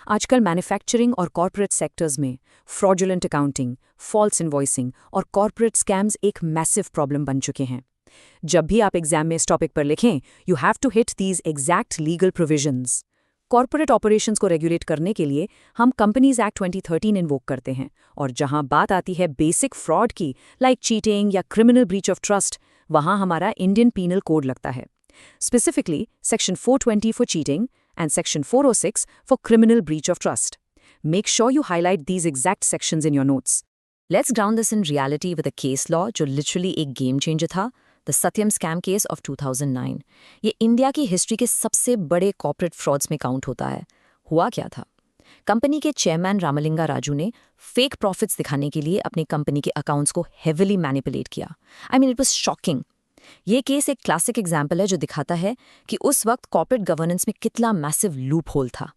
आजकल मैन्युफैक्चरिंग और कॉर्पोरेट सेक्टर्स में फ्रॉडुलेंट अकाउंटिंग, फॉल्स इनवॉइसिंग और कॉर्पोरेट स्कैम्स एक मैसिव प्रॉब्लम बन चुके हैं। जब भी आप एग्जाम में इस टॉपिक पर लिखें, you have to hit these exact legal provisions. Corporate operations को रेगुलेट करने के लिए हम कंपनीज एक्ट 2013 इन्वोक करते हैं, और जहां बात आती है बेसिक फ्रॉड की, लाइक चीटिंग या क्रिमिनल ब्रीच ऑफ ट्रस्ट, वहां हमारा इंडियन पीनल कोड लगता है। Specifically section 420 for cheating and Section 406 for criminal breach of trust. Make sure you highlight these exact sections in your notes. Let's ground this in reality with a case law जो literally एक game changer था, the Satyam scam case of 2009. ये India की history के सबसे बड़े corporate frauds में count होता है। हुआ क्या था? कंपनी के चेयरमैन रामलिंगा राजू ने फेक प्रॉफिट्स दिखाने के लिए अपनी कंपनी के अकाउंट्स को हेविली मैनिपुलेट किया। I mean, it was shocking. ये केस एक क्लासिक एग्जाम्पल है जो दिखाता है कि उस वक्त कॉर्पोरेट गवर्नेंस में कितना मैसिव लूप होल था।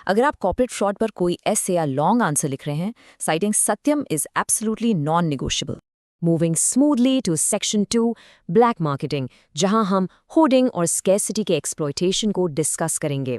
अगर आप कॉर्पोरेट फ्रॉड पर कोई ऐसे या लॉन्ग आंसर लिख रहे हैं, citing Satyam is absolutely non negotiable. Moving smoothly to section 2, black marketing, जहां हम होर्डिंग और स्कैरसिटी के एक्सप्लॉयटेशन को डिस्कस करेंगे।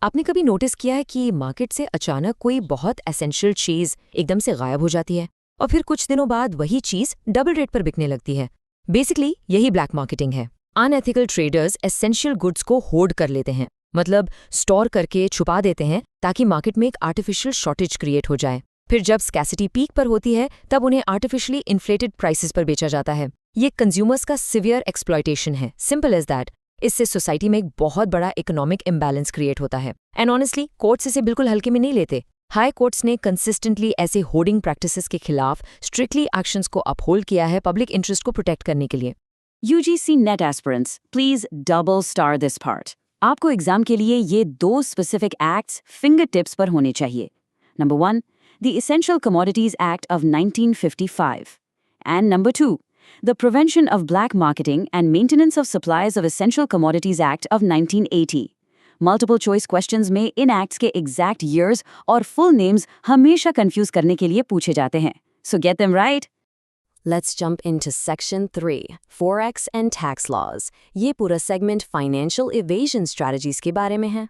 आपने कभी नोटिस किया है कि मार्केट से अचानक कोई बहुत एसेंशियल चीज एकदम से गायब हो जाती है और फिर कुछ दिनों बाद वही चीज डबल रेट पर बिकने लगती है? बेसिकली यही ब्लैक मार्केटिंग है। अनएथिकल ट्रेडर्स एसेंशियल गुड्स को होर्ड कर लेते हैं, मतलब स्टोर करके छुपा देते हैं ताकि मार्केट में एक आर्टिफिशियल शॉर्टेज क्रिएट हो जाए। फिर जब स्कैसिटी पीक पर होती है, तब उन्हें आर्टिफिशियली इन्फ्लेटेड प्राइसेस पर बेचा जाता है। ये कंज्यूमर्स का सिवियर एक्सप्लॉयटेशन है, सिंपल एज दैट। इससे सोसाइटी में एक बहुत बड़ा इकोनॉमिक इम्बैलेंस क्रिएट होता है। एंड ऑनेस्टली कोर्ट्स इसे बिल्कुल हल्के में नहीं लेते। हाई कोर्ट्स ने कंसिस्टेंटली ऐसे होर्डिंग प्रैक्टिसेस के खिलाफ स्ट्रिक्टली एक्शंस को अपहोल्ड किया है पब्लिक इंटरेस्ट को प्रोटेक्ट करने के लिए। UGC net aspirants, please double star this part. आपको एग्जाम के लिए ये 2 स्पेसिफिक एक्ट्स फिंगर टिप्स पर होने चाहिए। Number 1, the Essential Commodities Act of 1955. And number 2, the Prevention of Black Marketing and Maintenance of Supplies of Essential Commodities Act of 1980. Multiple choice questions में इन acts के exact years और full names हमेशा confuse करने के लिए पूछे जाते हैं. So get them right. Let's jump into Section 3, Forex and Tax Laws. ये पूरा segment financial evasion strategies के बारे में है.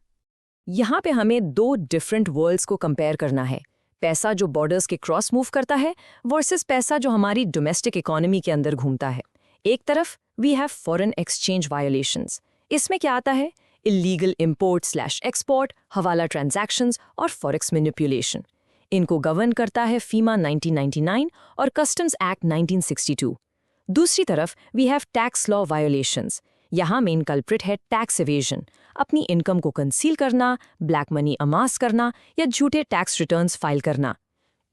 यहाँ पे हमें दो डिफरेंट वर्ल्ड्स को कंपेयर करना है. पैसा जो बॉर्डर्स के क्रॉस मूव करता है वर्सेस पैसा जो हमारी डोमेस्टिक इकोनॉमी के अंदर घूमता है. एक तरफ we have foreign exchange violations. इसमें क्या आता है? इलीगल इंपोर्ट/एक्सपोर्ट, हवाला ट्रांजैक्शंस और फॉरेक्स मैनिपुलेशन. इनको गवर्न करता है फीमा 1999 और कस्टम्स एक्ट 1962. दूसरी तरफ we have tax law violations. यहाँ मेन कल्प्रिट है टैक्स एवेजन, अपनी इनकम को कंसील करना, ब्लैक मनी अमास करना या झूठे टैक्स रिटर्न्स फाइल करना.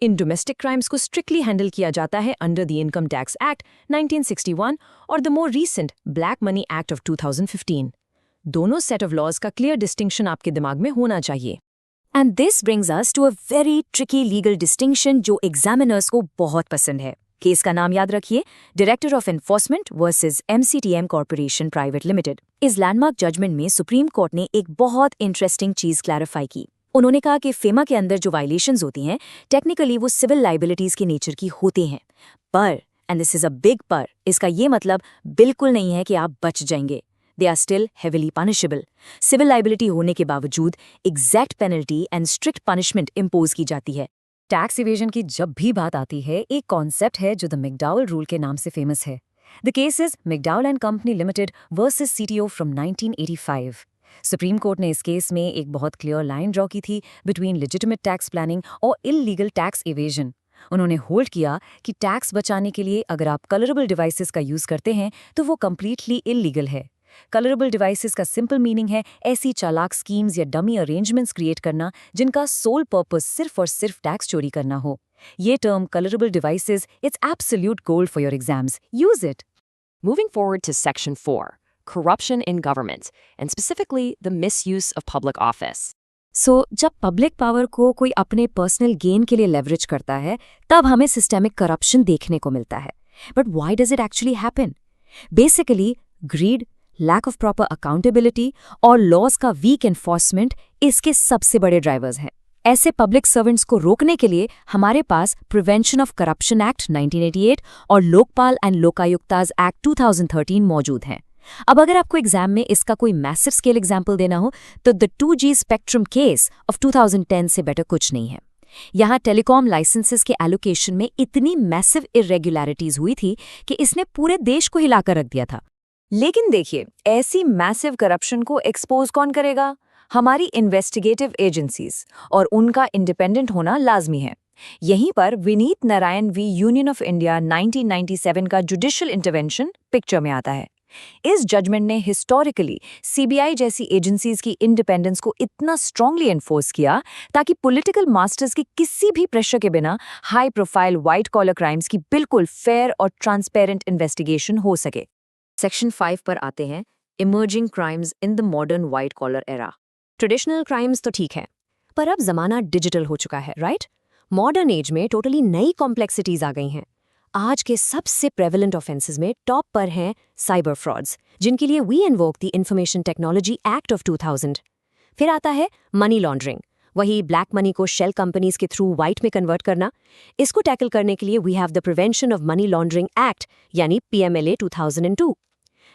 इन डोमेस्टिक क्राइम्स को स्ट्रिक्टली हैंडल किया जाता है under the income tax act 1961 और the more recent black money act of 2015. दोनों सेट ऑफ लॉज का क्लियर डिस्टिंक्शन आपके दिमाग में होना चाहिए. And this brings us to a very tricky legal distinction जो एग्जामिनर्स को बहुत पसंद है. केस का नाम याद रखिए, director of enforcement versus MCTM corporation private limited. इस लैंडमार्क जजमेंट में सुप्रीम कोर्ट ने एक बहुत इंटरेस्टिंग चीज क्लैरिफाई की. उन्होंने कहा कि फेमा के अंदर जो वायलेशंस होती हैं टेक्निकली वो सिविल लाइबिलिटीज के नेचर की होती हैं, पर, and this is a big पर, इसका ये मतलब बिल्कुल नहीं है कि आप बच जाएंगे. They are still heavily punishable. Civil liability होने के बावजूद exact penalty and strict punishment impose की जाती है. टैक्स इवेजन की जब भी बात आती है एक कॉन्सेप्ट है जो द मैकडॉवल रूल के नाम से फेमस है. The case is McDowell and company limited versus CTO from 1985. Supreme Court ने इस केस में एक बहुत क्लियर लाइन ड्रॉ की थी बिटवीन लेजिटिमेट टैक्स प्लानिंग और इल्लीगल टैक्स इवेजन. उन्होंने होल्ड किया कि टैक्स बचाने के लिए अगर आप कलरेबल डिवाइसेस का यूज करते हैं तो वो कंप्लीटली इल्लीगल है. कलरेबल डिवाइसेस का सिंपल मीनिंग है ऐसी चालाक स्कीम्स या डमी अरेंजमेंट्स क्रिएट करना जिनका सोल पर्पस सिर्फ और सिर्फ टैक्स चोरी करना हो. ये term colourable devices, it's absolute gold for your exams. Use it. Moving forward to Section 4, Corruption in Government, and specifically the misuse of public office. So, जब पब्लिक पावर को कोई अपने पर्सनल गेन के लिए लेवरेज करता है तब हमें सिस्टेमिक करप्शन देखने को मिलता है. But why does it actually happen? Basically greed, lack of proper accountability और लॉज का वीक एनफोर्समेंट इसके सबसे बड़े ड्राइवर्स हैं. ऐसे पब्लिक सर्वेंट्स को रोकने के लिए हमारे पास प्रिवेंशन ऑफ करप्शन एक्ट 1988 और लोकपाल एंड लोकायुक्ताज एक्ट 2013 मौजूद हैं. अब अगर आपको एग्जाम में इसका कोई मैसिव स्केल एग्जाम्पल देना हो तो the 2G spectrum case of 2010 से बेटर कुछ नहीं है. यहाँ टेलीकॉम लाइसेंसेस के एलोकेशन में इतनी मैसिव इरेगुलरिटीज हुई थी कि इसने पूरे देश को हिलाकर रख दिया था. लेकिन देखिए, ऐसी मैसिव करप्शन को एक्सपोज कौन करेगा? हमारी इन्वेस्टिगेटिव एजेंसीज, और उनका इंडिपेंडेंट होना लाजमी है. यहीं पर Vineet Narayan v union of India 1997 का जुडिशियल इंटरवेंशन पिक्चर में आता है. इस जजमेंट ने हिस्टोरिकली CBI जैसी एजेंसीज की इंडिपेंडेंस को इतना स्ट्रांगली एनफोर्स किया ताकि पॉलिटिकल मास्टर्स की किसी भी प्रेशर के बिना high profile white collar crimes की बिल्कुल फेयर और ट्रांसपेरेंट इन्वेस्टिगेशन हो सके. सेक्शन 5 पर आते हैं, emerging crimes in the modern white collar era. Traditional crimes तो ठीक है, पर अब जमाना डिजिटल हो चुका है, राइट? मॉडर्न एज में टोटली नई कॉम्प्लेक्सिटीज आ गई हैं. आज के सबसे प्रेवलेंट ऑफेंसेस में टॉप पर हैं साइबर फ्रॉड्स, जिनके लिए we invoke the information technology act of 2000. फिर आता है मनी लॉन्ड्रिंग, वही ब्लैक मनी को शेल कंपनीज के थ्रू व्हाइट में कन्वर्ट करना. इसको टैकल करने के लिए we have the prevention of money laundering act यानी PMLA 2002.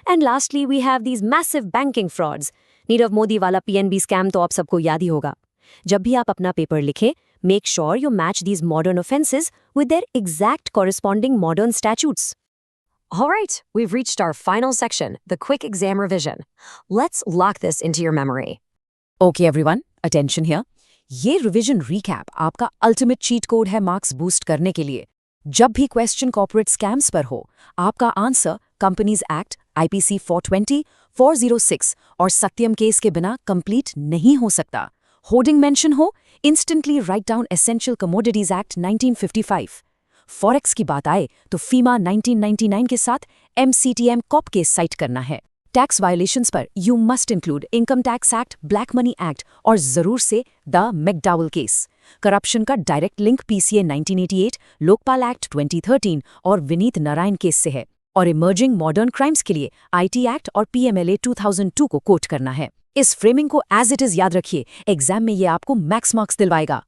And lastly we have these massive banking frauds. Nirav Modi वाला PNB स्कैम तो आप सबको याद ही होगा. जब भी आप अपना पेपर लिखें, make sure you match these modern offenses with their exact corresponding modern statutes. Alright, we've reached our final section, the quick exam revision. Let's lock this into your memory. Okay everyone, attention here. ये revision recap आपका ultimate cheat code है marks boost करने के लिए. जब भी question corporate scams पर हो, आपका आंसर कंपनीज एक्ट IPC 420, 406 और सत्यम केस के बिना कंप्लीट नहीं हो सकता. होर्डिंग मेंशन हो, instantly write down essential commodities act 1955. Forex की बात आए तो फीमा 1999 के साथ MCTM कॉप केस साइट करना है. टैक्स वायलेशंस पर you must include income tax act, black money act और जरूर से द मैकडॉवल केस. करप्शन का direct link PCA 1988, Lokpal act 2013 और विनीत नारायण केस से है, और इमर्जिंग मॉडर्न क्राइम्स के लिए आईटी एक्ट और पीएमएलए 2002 को कोट करना है। इस फ्रेमिंग को एज इट इज याद रखिए, एग्जाम में ये आपको मैक्स मार्क्स दिलवाएगा।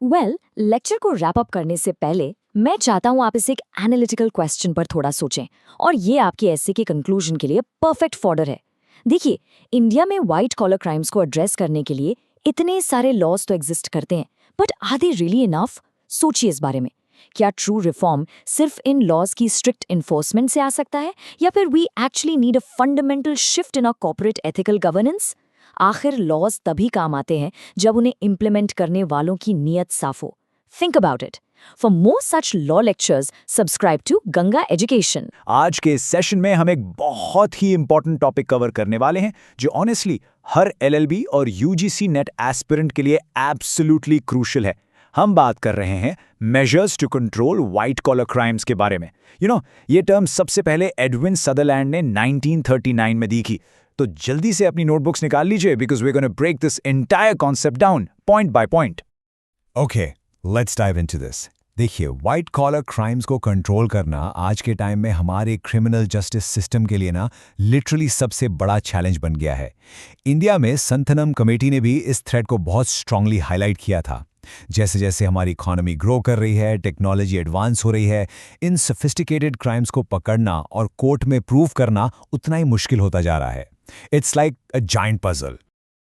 लेक्चर को रैप अप करने से पहले मैं चाहता हूं आप इस एक एनालिटिकल क्वेश्चन पर थोड़ा सोचें, और ये आपके एस्से के कंक्लूजन के लिए परफेक्ट फॉर्डर है। देखिए, इंडिया में व्हाइट कॉलर क्राइम्स को एड्रेस करने के लिए इतने सारे लॉज तो एग्जिस्ट करते हैं, but are they really enough? सोचिए इस बारे में। क्या ट्रू रिफॉर्म सिर्फ इन लॉज की स्ट्रिक्ट इन्फोर्समेंट से आ सकता है, या फिर we actually need a fundamental shift in a corporate ethical governance? आखिर लॉज तभी काम आते हैं जब उन्हें इम्प्लीमेंट करने वालों की नीयत साफ हो। Think about it. For more such law lectures, subscribe to Ganga Education. आज के इस सेशन में हम एक बहुत ही इंपॉर्टेंट टॉपिक कवर करने वाले हैं जो ऑनेस्टली हर एलएलबी और यूजीसी नेट एस्पिरेंट के लिए एब्सोल्युटली क्रूशियल है। हम बात कर रहे हैं measures to control white collar crimes के बारे में। ये टर्म सबसे पहले एडविन सदरलैंड ने 1939 में दी थी। तो जल्दी से अपनी नोटबुक्स निकाल लीजिए, because we gonna break this entire concept down point by point. Okay, let's dive into this. देखिए, व्हाइट कॉलर क्राइम्स को कंट्रोल करना आज के टाइम में हमारे क्रिमिनल जस्टिस सिस्टम के लिए लिटरली सबसे बड़ा चैलेंज बन गया है। इंडिया में संथनम कमेटी ने भी इस थ्रेड को बहुत स्ट्रांगली हाईलाइट किया था। जैसे जैसे हमारी इकोनॉमी ग्रो कर रही है, टेक्नोलॉजी एडवांस हो रही है, इन सोफिस्टिकेटेड क्राइम्स को पकड़ना और कोर्ट में प्रूव करना उतना ही मुश्किल होता जा रहा है। It's like a giant puzzle.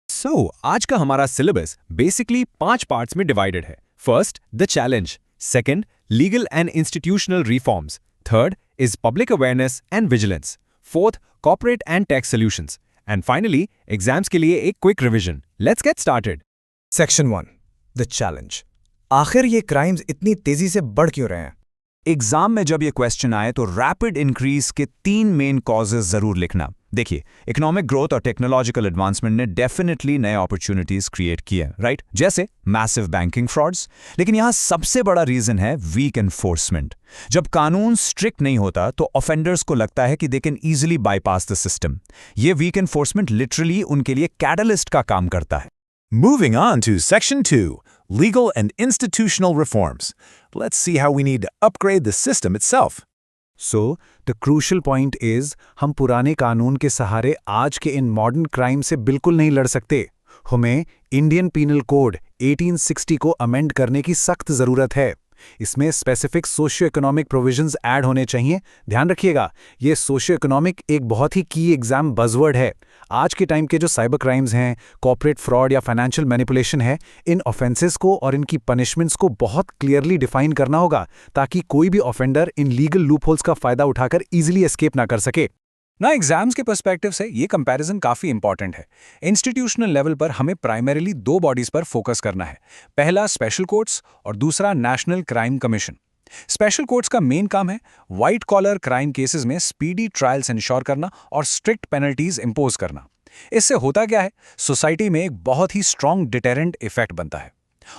So आज का हमारा सिलेबस बेसिकली 5 पार्ट्स में डिवाइडेड है। First, the challenge. Second, legal and institutional reforms. Third is public awareness and vigilance. Fourth, corporate and tax solutions. And finally, exams के लिए एक quick revision. Let's get started. Section 1. The challenge. आखिर ये crimes इतनी तेजी से बढ़ क्यों रहे हैं? एग्जाम में जब ये क्वेश्चन आए तो रैपिड इंक्रीज के 3 मेन कॉजेज जरूर लिखना। देखिए, इकोनॉमिक ग्रोथ और टेक्नोलॉजिकल एडवांसमेंट ने डेफिनेटली नए अपॉर्चुनिटीज क्रिएट किए, राइट? जैसे मैसिव बैंकिंग फ्रॉड्स। लेकिन यहां सबसे बड़ा रीजन है वीक एनफोर्समेंट। जब कानून स्ट्रिक्ट नहीं होता तो ऑफेंडर्स को लगता है कि they can easily bypass the system. ये वीक एनफोर्समेंट लिटरली उनके लिए कैटलिस्ट का काम करता है। Moving on to Section 2, Legal and Institutional Reforms. Let's see how we need to upgrade the system itself. So, the crucial point is, हम पुराने कानून के सहारे आज के इन मॉडर्न क्राइम से बिल्कुल नहीं लड़ सकते। हमें इंडियन पीनल कोड 1860 को अमेंड करने की सख्त ज़रूरत है। इसमें specific socio economic provisions add होने चाहिए। ध्यान रखिएगा, ये सोशियो इकोनॉमिक एक बहुत ही की एग्जाम बज़वर्ड है। आज के टाइम के जो साइबर क्राइम्स हैं, कॉर्पोरेट फ्रॉड या फाइनेंशियल मैनिपुलेशन है, इन ऑफेंसेस को और इनकी पनिशमेंट्स को बहुत क्लियरली डिफाइन करना होगा ताकि कोई भी ऑफेंडर इन लीगल लूपहोल्स का फायदा उठाकर ईजिली एस्केप ना कर सके। ना एग्जाम्स के पर्सपेक्टिव से ये कंपैरिजन काफ़ी इंपॉर्टेंट है। इंस्टीट्यूशनल लेवल पर हमें प्राइमरीली 2 बॉडीज पर फोकस करना है। पहला स्पेशल कोर्ट्स और दूसरा national crime commission. Special courts का मेन काम है व्हाइट कॉलर क्राइम केसेस में स्पीडी ट्रायल्स इंश्योर करना और स्ट्रिक्ट पेनल्टीज इंपोज करना। इससे होता क्या है, सोसाइटी में एक बहुत ही स्ट्रॉन्ग डिटेरेंट इफेक्ट बनता है।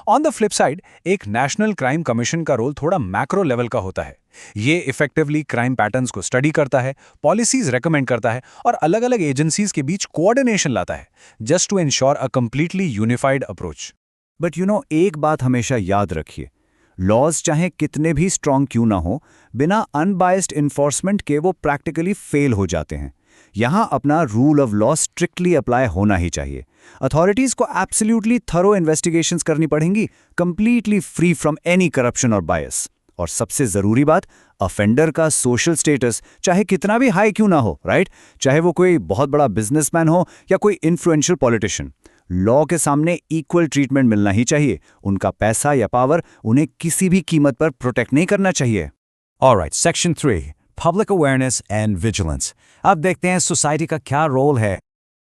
ऑन द फ्लिप साइड, एक नेशनल क्राइम कमीशन का रोल थोड़ा मैक्रो लेवल का होता है। ये इफेक्टिवली क्राइम पैटर्न्स को स्टडी करता है, पॉलिसीज रेकमेंड करता है और अलग अलग एजेंसीज के बीच कोऑर्डिनेशन लाता है, just to ensure a completely unified approach. But एक बात हमेशा याद रखिए, लॉज चाहे कितने भी स्ट्रॉन्ग क्यों ना हो, बिना अनबायस्ड इन्फोर्समेंट के वो प्रैक्टिकली फेल हो जाते हैं। यहाँ अपना rule of law strictly apply होना ही चाहिए। अथॉरिटीज को एब्सोल्युटली थरो इन्वेस्टिगेशंस करनी पड़ेंगी, completely free from any corruption और बायस। और सबसे जरूरी बात, ऑफेंडर का सोशल स्टेटस चाहे कितना भी हाई क्यों ना हो, राइट? चाहे वो कोई बहुत बड़ा बिजनेसमैन हो या कोई इन्फ्लुएंशियल पॉलिटिशियन, लॉ के सामने इक्वल ट्रीटमेंट मिलना ही चाहिए। उनका पैसा या पावर उन्हें किसी भी कीमत पर प्रोटेक्ट नहीं करना चाहिए। Alright, section 3, public awareness and vigilance. अब देखते हैं सोसाइटी का क्या रोल है।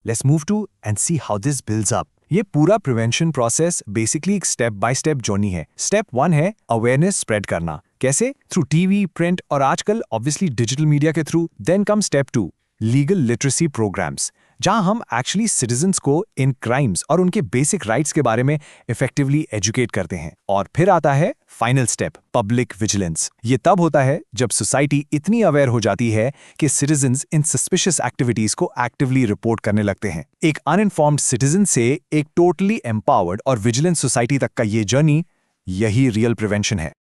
Let's move to and see how this builds up. ये पूरा प्रिवेंशन प्रोसेस बेसिकली एक स्टेप बाय स्टेप जर्नी है। स्टेप 1 है अवेयरनेस स्प्रेड करना। कैसे? थ्रू टीवी, प्रिंट और आजकल ऑब्वियसली डिजिटल मीडिया के through. Then comes step 2, legal literacy programmes, जहां हम एक्चुअली सिटीजन्स को इन क्राइम्स और उनके बेसिक राइट्स के बारे में इफेक्टिवली एजुकेट करते हैं। और फिर आता है फाइनल स्टेप, पब्लिक विजिलेंस। ये तब होता है जब सोसाइटी इतनी अवेयर हो जाती है कि सिटीजन्स इन सस्पिशियस एक्टिविटीज को एक्टिवली रिपोर्ट करने लगते हैं। एक अनइन्फॉर्म्ड सिटीजन से एक टोटली एम्पावर्ड और विजिलेंट सोसाइटी तक का ये जर्नी, यही रियल प्रिवेंशन है।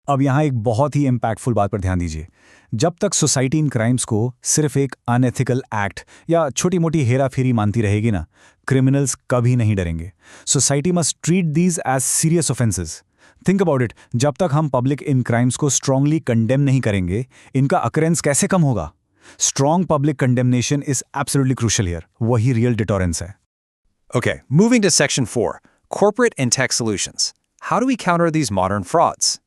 अब यहाँ एक बहुत ही इम्पैक्टफुल बात पर ध्यान दीजिए। जब तक सोसाइटी इन क्राइम्स को सिर्फ एक अनएथिकल एक्ट या छोटी मोटी हेराफेरी मानती रहेगी ना, क्रिमिनल्स कभी नहीं डरेंगे। Society must treat these as serious offences. Think about it, जब तक हम पब्लिक इन क्राइम्स को स्ट्रांगली कंडेम नहीं करेंगे, इनका अकरेंस कैसे कम होगा? Strong public condemnation is absolutely crucial here. वही रियल डिटोरेंस है। Okay, moving to Section 4, Corporate and Tech Solutions. How do we counter these modern frauds?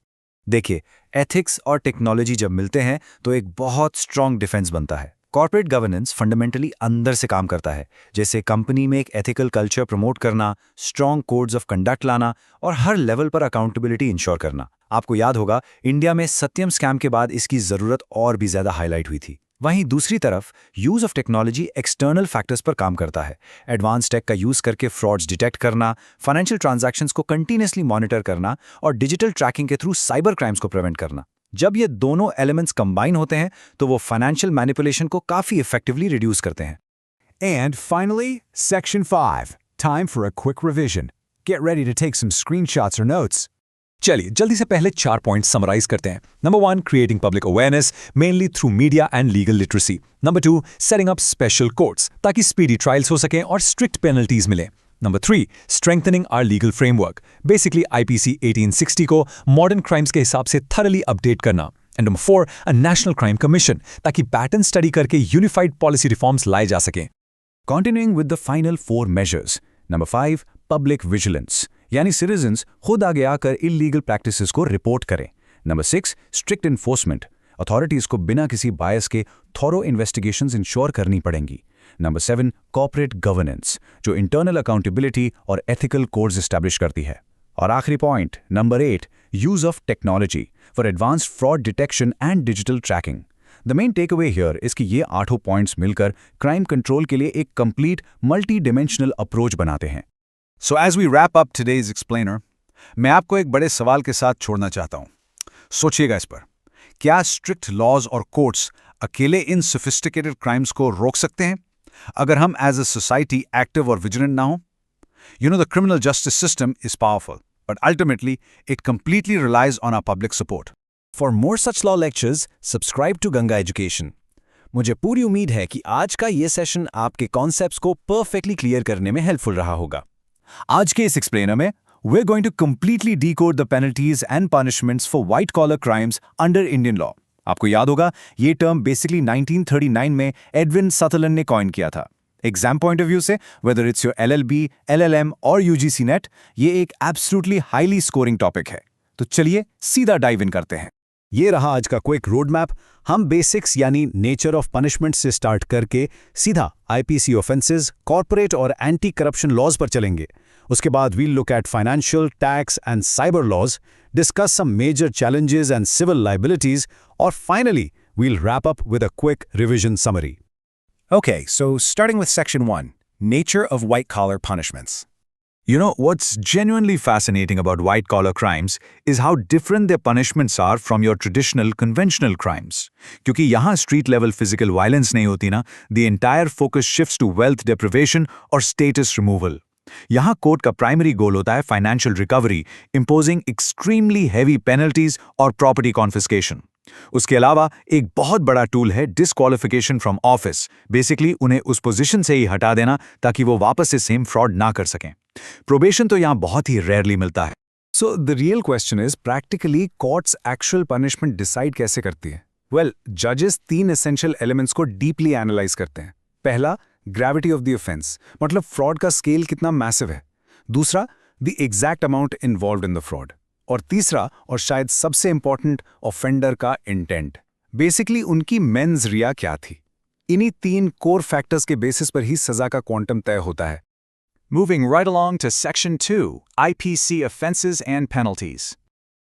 देखिए, एथिक्स और टेक्नोलॉजी जब मिलते हैं तो एक बहुत स्ट्रांग डिफेंस बनता है। कॉर्पोरेट गवर्नेंस फंडामेंटली अंदर से काम करता है, जैसे कंपनी में एक एथिकल कल्चर प्रमोट करना, स्ट्रांग कोड्स ऑफ कंडक्ट लाना और हर लेवल पर अकाउंटेबिलिटी इंश्योर करना। आपको याद होगा, इंडिया में सत्यम स्कैम के बाद इसकी जरूरत और भी ज्यादा हाईलाइट हुई थी। वहीं दूसरी तरफ use of technology external factors पर काम करता है। एडवांस टेक का यूज करके फ्रॉड्स डिटेक्ट करना, फाइनेंशियल ट्रांजैक्शंस को कंटिन्यूअसली मॉनिटर करना और डिजिटल ट्रैकिंग के थ्रू साइबर क्राइम्स को प्रिवेंट करना। जब ये दोनों एलिमेंट्स कंबाइन होते हैं तो वो फाइनेंशियल मैनिपुलेशन को काफी इफेक्टिवली रिड्यूस करते हैं। And finally, Section 5. Time for a quick revision. Get ready to take some screenshots or notes. चलिए जल्दी से पहले 4 पॉइंट्स समराइज करते हैं। Number 1, creating public awareness mainly through media and legal literacy. Number 2, setting up special courts ताकि speedy trials हो सकें और स्ट्रिक्ट पेनल्टीज मिलें। Number 3, strengthening our legal framework, basically IPC 1860 को मॉडर्न क्राइम्स के हिसाब से थरली अपडेट करना। And number 4, a national crime commission ताकि पैटर्न स्टडी करके यूनिफाइड पॉलिसी रिफॉर्म्स लाए जा सकें। Continuing with the final 4 measures. Number 5, public vigilance, यानी सिटीजन्स खुद आगे आकर इलीगल प्रैक्टिसेस को रिपोर्ट करें। नंबर 6, स्ट्रिक्ट इन्फोर्समेंट, अथॉरिटीज को बिना किसी बायस के थॉरो इन्वेस्टिगेशंस इंश्योर करनी पड़ेंगी। नंबर 7, कॉर्पोरेट गवर्नेंस, जो इंटरनल अकाउंटेबिलिटी और एथिकल कोड्स एस्टैब्लिश करती है। और आखिरी point, number 8, use of technology for advanced fraud detection and digital tracking. The main take away here is कि ये 8 पॉइंट्स मिलकर क्राइम कंट्रोल के लिए एक कंप्लीट मल्टी डिमेंशनल अप्रोच बनाते हैं। So as we wrap up today's explainer, मैं आपको एक बड़े सवाल के साथ छोड़ना चाहता हूं। सोचिएगा इस पर, क्या स्ट्रिक्ट लॉज और कोर्ट्स अकेले इन सोफिस्टिकेटेड क्राइम्स को रोक सकते हैं अगर हम एज अ सोसाइटी एक्टिव और विजिलेंट ना हो? You know, the criminal justice system is powerful, but ultimately it completely relies on our public support. For more such law lectures, subscribe to Ganga Education. मुझे पूरी उम्मीद है कि आज का ये सेशन आपके कॉन्सेप्ट्स को परफेक्टली क्लियर करने में हेल्पफुल रहा होगा। आज के इस एक्सप्लेनर में we're going to completely decode the penalties and punishments for white collar crimes under Indian law. आपको याद होगा, ये टर्म बेसिकली 1939 में एडविन सदरलैंड ने कॉइन किया था। एग्जाम पॉइंट ऑफ व्यू से, whether it's your LLB, LLM और UGC नेट, ये एक एब्सोल्युटली हाईली स्कोरिंग टॉपिक है। तो चलिए सीधा डाइव इन करते हैं। ये रहा आज का क्विक रोड मैप। हम बेसिक्स यानी नेचर ऑफ पनिशमेंट से स्टार्ट करके सीधा आईपीसी ऑफेंसेस, कॉर्पोरेट और एंटी करप्शन लॉज पर चलेंगे। उसके बाद we'll look at financial, tax and cyber laws, discuss some major challenges and civil liabilities, और finally we'll wrap up with a quick revision summary. Okay, so starting with Section 1, Nature of White-Collar Punishments. You know, what's genuinely fascinating about white-collar crimes is how different their punishments are from your traditional, conventional crimes. क्योंकि यहाँ street-level physical violence नहीं होती ना, the entire focus shifts to wealth deprivation और status removal. यहाँ court का primary goal होता है financial recovery, imposing extremely heavy penalties और property confiscation. उसके अलावा एक बहुत बड़ा टूल है डिस्क्वालिफिकेशन फ्रॉम ऑफिस, बेसिकली उन्हें उस पोजीशन से ही हटा देना ताकि वो वापस से सेम फ्रॉड ना कर सकें। प्रोबेशन तो यहाँ बहुत ही रेयरली मिलता है। So the real question is, practically courts actual punishment decide कैसे करती है? वेल, जजेस 3 एसेंशियल एलिमेंट्स को डीपली एनालाइज करते हैं। पहला, ग्रेविटी ऑफ द ऑफेंस, मतलब फ्रॉड का स्केल कितना मैसिव है। दूसरा, the exact amount involved in the fraud. और तीसरा, और शायद सबसे इंपॉर्टेंट, ऑफेंडर का इंटेंट, बेसिकली उनकी मेंस रिया क्या थी। इन्हीं 3 कोर फैक्टर्स के बेसिस पर ही सजा का क्वांटम तय होता है। Moving right along to Section 2, IPC Offenses and Penalties.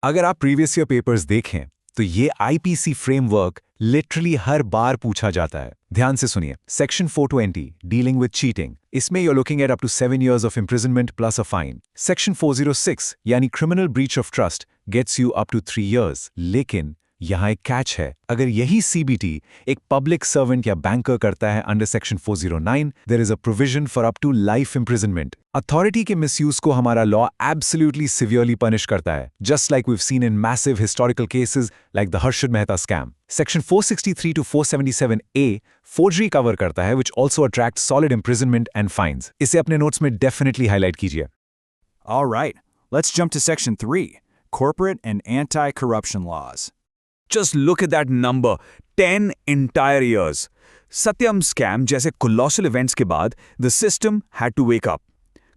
अगर आप प्रीवियस ईयर पेपर्स देखें तो ये आईपीसी फ्रेमवर्क लिटरली हर बार पूछा जाता है। ध्यान से सुनिए, सेक्शन 420 डीलिंग विद चीटिंग, इसमें you're looking at up to 7 years of imprisonment plus a fine. Section 406 यानी criminal breach of trust gets you up to 3 years। लेकिन यहाँ एक कैच है, अगर यही सीबीटी एक पब्लिक सर्वेंट या बैंकर करता है under section 409, there is a provision for up to life imprisonment. Authority के मिसयूज को हमारा लॉ एब्सोल्युटली सिवियरली पनिश करता है, just like we've seen in massive historical cases like the Harshad Mehta scam. Section 463 to 477A forgery cover करता है, which also attract solid imprisonment and fines. इसे अपने notes में डेफिनेटली हाईलाइट कीजिए। All right, let's jump to Section 3, Corporate and Anti-Corruption Laws. Just look at that number, 10 entire years. Satyam scam जैसे colossal events के बाद the system had to wake up.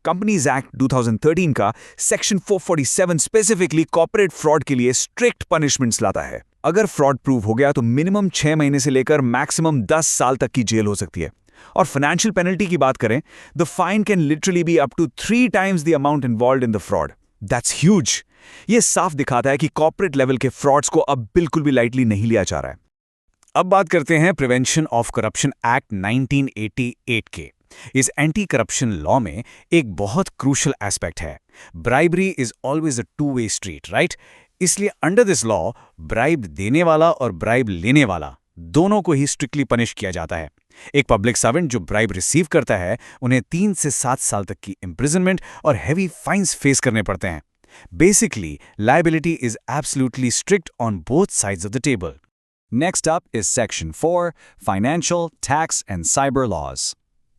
Companies Act 2013 का Section 447 specifically corporate fraud के लिए strict punishments लाता है। अगर fraud prove हो गया तो minimum 6 महीने से लेकर maximum 10 साल तक की जेल हो सकती है। और financial penalty की बात करें, the fine can literally be up to 3 times the amount involved in the fraud. That's huge. ये साफ दिखाता है कि कॉर्पोरेट लेवल के फ्रॉड्स को अब बिल्कुल भी लाइटली नहीं लिया जा रहा है। अब बात करते हैं प्रिवेंशन ऑफ करप्शन एक्ट 1988 के। इस एंटी करप्शन लॉ में एक बहुत क्रूशल एस्पेक्ट है, bribery is always a two way street, right? इसलिए अंडर दिस लॉ ब्राइब देने वाला और ब्राइब लेने वाला दोनों को ही स्ट्रिक्टली पनिश किया जाता है। एक पब्लिक सर्वेंट जो ब्राइब रिसीव करता है उन्हें 3 से 7 साल तक की इम्प्रिजनमेंट और हैवी फाइन्स फेस करने पड़ते हैं। Basically, liability is absolutely strict on both sides of the table. Next up is Section 4, Financial, Tax and Cyber Laws.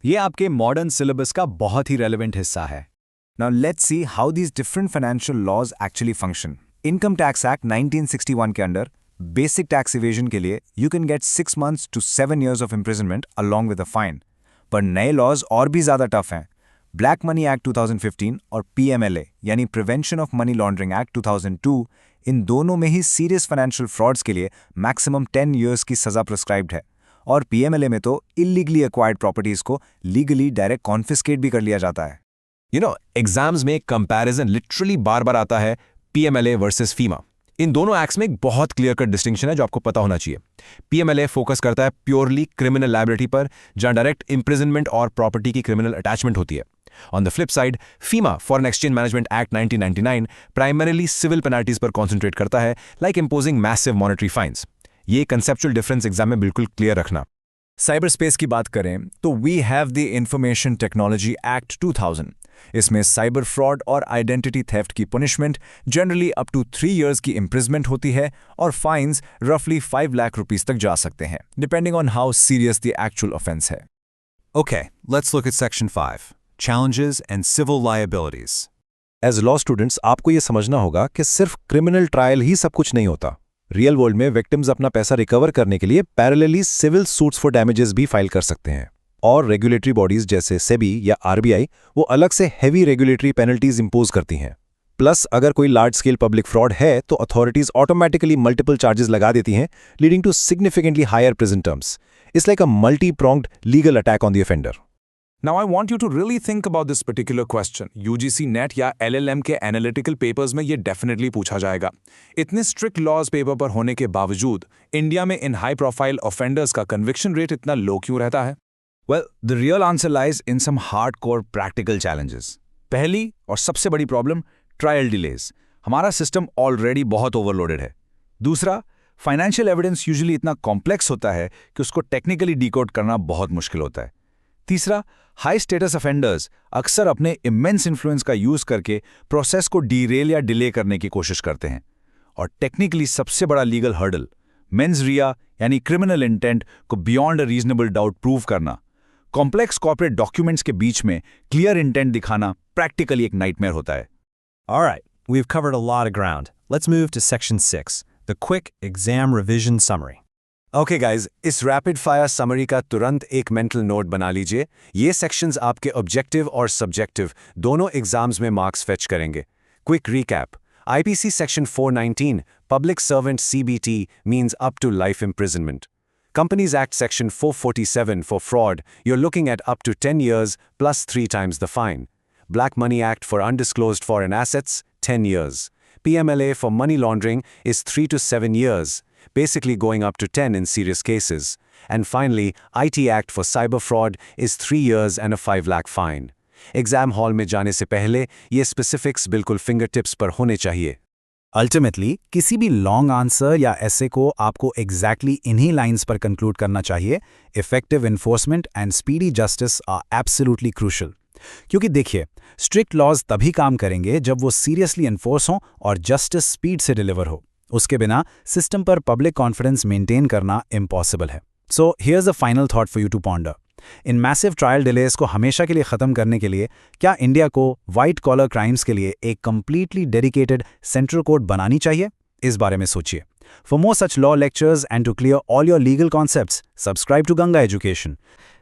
ये आपके मॉडर्न सिलेबस का बहुत ही रेलेवेंट हिस्सा है। Now let's see how these different financial laws actually function. Income Tax Act 1961 के under basic tax evasion के लिए you can get 6 months to 7 years of imprisonment along with a fine. पर नए laws और भी ज़्यादा टफ हैं। Black money act 2015 और PMLA यानी prevention of money laundering act 2002, इन दोनों में ही सीरियस फाइनेंशियल फ्रॉड्स के लिए मैक्सिमम 10 years की सज़ा प्रिस्क्राइब्ड है। और PMLA में तो इलीगली एक्वायर्ड प्रॉपर्टीज को लीगली डायरेक्ट कॉन्फिस्केट भी कर लिया जाता है। एग्जाम्स में कंपैरिजन लिटरली बार बार आता है, PMLA वर्सेस फीमा। इन दोनों एक्ट्स में एक बहुत क्लियर कट डिस्टिंक्शन है जो आपको पता होना चाहिए। PMLA फोकस करता है प्योरली क्रिमिनल लायबिलिटी पर, जहां डायरेक्ट इम्प्रिजनमेंट और प्रॉपर्टी की क्रिमिनल अटैचमेंट होती है। On the flip side, FEMA foreign exchange management act 1999 primarily civil penalties पर कॉन्सेंट्रेट करता है, like imposing massive monetary fines. ये कंसेप्चुअल डिफरेंस एग्जाम में बिल्कुल क्लियर रखना। साइबर स्पेस की बात करें तो we have the information technology act 2000। इसमें साइबर फ्रॉड और आइडेंटिटी थेफ्ट की punishment generally up to 3 years की इम्प्रिजमेंट होती है और फाइन्स रफली 5 लाख रुपीस तक जा सकते हैं, depending on how serious the actual offence है। Okay, let's look at Section 5, Challenges and Civil Liabilities. As law students, आपको ये समझना होगा कि सिर्फ क्रिमिनल ट्रायल ही सब कुछ नहीं होता। रियल वर्ल्ड में विक्टिम्स अपना पैसा रिकवर करने के लिए parallelly civil suits for damages भी फाइल कर सकते हैं। और रेगुलेटरी बॉडीज जैसे सेबी या RBI वो अलग से हैवी रेगुलेटरी पेनल्टीज इंपोज करती हैं। प्लस अगर कोई लार्ज स्केल पब्लिक फ्रॉड है तो अथॉरिटीज ऑटोमेटिकली मल्टीपल चार्जेस लगा देती हैं, leading to significantly higher prison terms. It's like a multi-pronged legal attack on the offender. Now I want you to really think about this particular question. UGC net या LLM के analytical papers में ये definitely पूछा जाएगा। इतने strict laws paper पर होने के बावजूद इंडिया में इन हाई प्रोफाइल ऑफेंडर्स का कन्विक्शन रेट इतना लो क्यों रहता है? Well, the real answer lies in some hardcore practical challenges. पहली और सबसे बड़ी प्रॉब्लम ट्रायल डिलेज। हमारा सिस्टम ऑलरेडी बहुत ओवरलोडेड है। दूसरा, फाइनेंशियल एविडेंस यूजुअली इतना कॉम्प्लेक्स होता है कि उसको टेक्निकली डिकोड करना बहुत मुश्किल होता है। तीसरा, हाई स्टेटस ऑफेंडर्स अक्सर अपने इमेंस इन्फ्लुएंस का यूज करके प्रोसेस को डीरेल या डिले करने की कोशिश करते हैं। और टेक्निकली सबसे बड़ा लीगल हर्डल, मेंस रिया यानी क्रिमिनल इंटेंट को beyond a reasonable doubt prove करना। कॉम्प्लेक्स कॉर्पोरेट डॉक्यूमेंट्स के बीच में क्लियर इंटेंट दिखाना प्रैक्टिकली एक नाइटमेयर होता है। All right, we've covered a lot of ground. Let's move to Section 6, the Quick Exam Revision Summary. Okay guys, इस rapid fire summary का तुरंत एक मेंटल नोट बना लीजिए। ये सेक्शंस आपके ऑब्जेक्टिव और सब्जेक्टिव दोनों एग्जाम्स में मार्क्स फेच करेंगे। Quick recap. IPC Section 419, Public Servant CBT means up to life imprisonment. Companies Act Section 447 for fraud, you're looking at up to 10 years plus 3 times the fine. Black Money Act for undisclosed foreign assets, 10 years. PMLA for money laundering is 3 to 7 years, basically going up to 10 in serious cases. And finally, IT Act for cyber fraud is 3 years and a 5 lakh fine. Exam hall में जाने से पहले ये specifics बिल्कुल finger tips पर होने चाहिए। Ultimately किसी भी लॉन्ग आंसर या ऐसे को आपको एग्जैक्टली इन्हीं लाइंस पर कंक्लूड करना चाहिए। Effective enforcement and speedy justice are absolutely crucial. क्योंकि देखिए, स्ट्रिक्ट लॉज तभी काम करेंगे जब वो सीरियसली एनफोर्स हों और जस्टिस स्पीड से डिलीवर हो। उसके बिना सिस्टम पर पब्लिक कॉन्फिडेंस मेंटेन करना इम्पॉसिबल है। So here's a final thought for you to ponder. इन मैसिव ट्रायल डिलेस को हमेशा के लिए ख़त्म करने के लिए क्या इंडिया को वाइट कॉलर क्राइम्स के लिए एक कंप्लीटली डेडिकेटेड सेंट्रल कोर्ट बनानी चाहिए? इस बारे में सोचिए। For more such law lectures and to clear all your legal concepts, subscribe to Ganga education.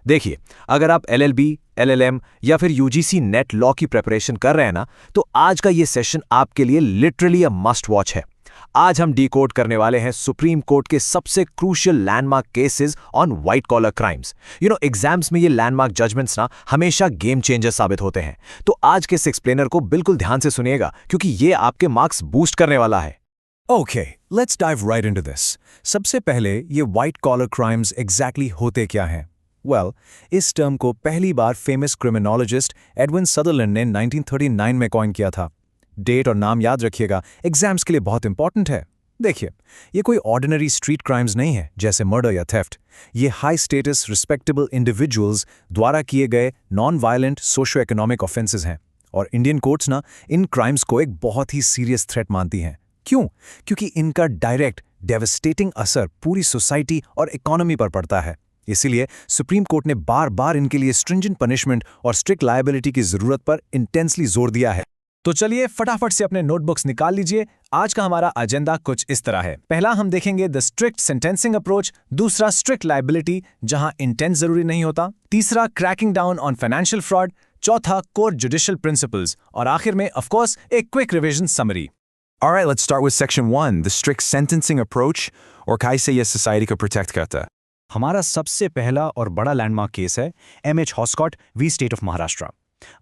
देखिए, अगर आप LLB, LLM या फिर UGC नेट लॉ की प्रिपरेशन कर रहे हैं ना, तो आज का ये सेशन आपके लिए लिटरली अ मस्ट वॉच है। आज हम डीकोड करने वाले हैं सुप्रीम कोर्ट के सबसे crucial landmark cases on white collar crimes. Exams में ये लैंडमार्क जजमेंट्स ना हमेशा गेम चेंजर साबित होते हैं। तो आज के इस एक्सप्लेनर को बिल्कुल ध्यान से सुनिएगा, क्योंकि ये आपके मार्क्स बूस्ट करने वाला है। Okay, let's dive right into this. सबसे पहले ये व्हाइट कॉलर क्राइम्स एग्जैक्टली होते क्या हैं? वेल, इस टर्म को पहली बार फेमस क्रिमिनोलॉजिस्ट एडविन सदरलैंड ने 1939 में कॉइन किया था। डेट और नाम याद रखिएगा, एग्जाम्स के लिए बहुत इंपॉर्टेंट है। देखिए, ये कोई ऑर्डिनरी स्ट्रीट क्राइम्स नहीं है जैसे मर्डर या थेफ्ट। ये हाई स्टेटस रिस्पेक्टेबल इंडिविजुअल्स द्वारा किए गए non violent socio economic offences हैं। और इंडियन कोर्ट्स ना इन क्राइम्स को एक बहुत ही सीरियस थ्रेट मानती हैं। क्यों? क्योंकि इनका डायरेक्ट डेवस्टेटिंग असर पूरी सोसाइटी और इकोनॉमी पर पड़ता है। इसीलिए सुप्रीम कोर्ट ने बार बार इनके लिए स्ट्रिंजेंट पनिशमेंट और स्ट्रिक्ट लायबिलिटी की जरूरत पर इंटेंसली जोर दिया है। तो चलिए फटाफट से अपने नोटबुक्स निकाल लीजिए। आज का हमारा एजेंडा कुछ इस तरह है। पहला हम देखेंगे द स्ट्रिक्ट सेंटेंसिंग अप्रोच, दूसरा स्ट्रिक्ट लायबिलिटी जहां इंटेंट जरूरी नहीं होता, तीसरा cracking down on financial fraud, चौथा कोर जुडिशियल प्रिंसिपल्स और आखिर में ऑफ कोर्स एक quick revision summary. All right, let's start with section 1, the strict sentencing approach, और कैसे ये सोसाइटी को प्रोटेक्ट करता है। हमारा सबसे पहला और बड़ा लैंडमार्क केस है MH Hoskot v state of Maharashtra.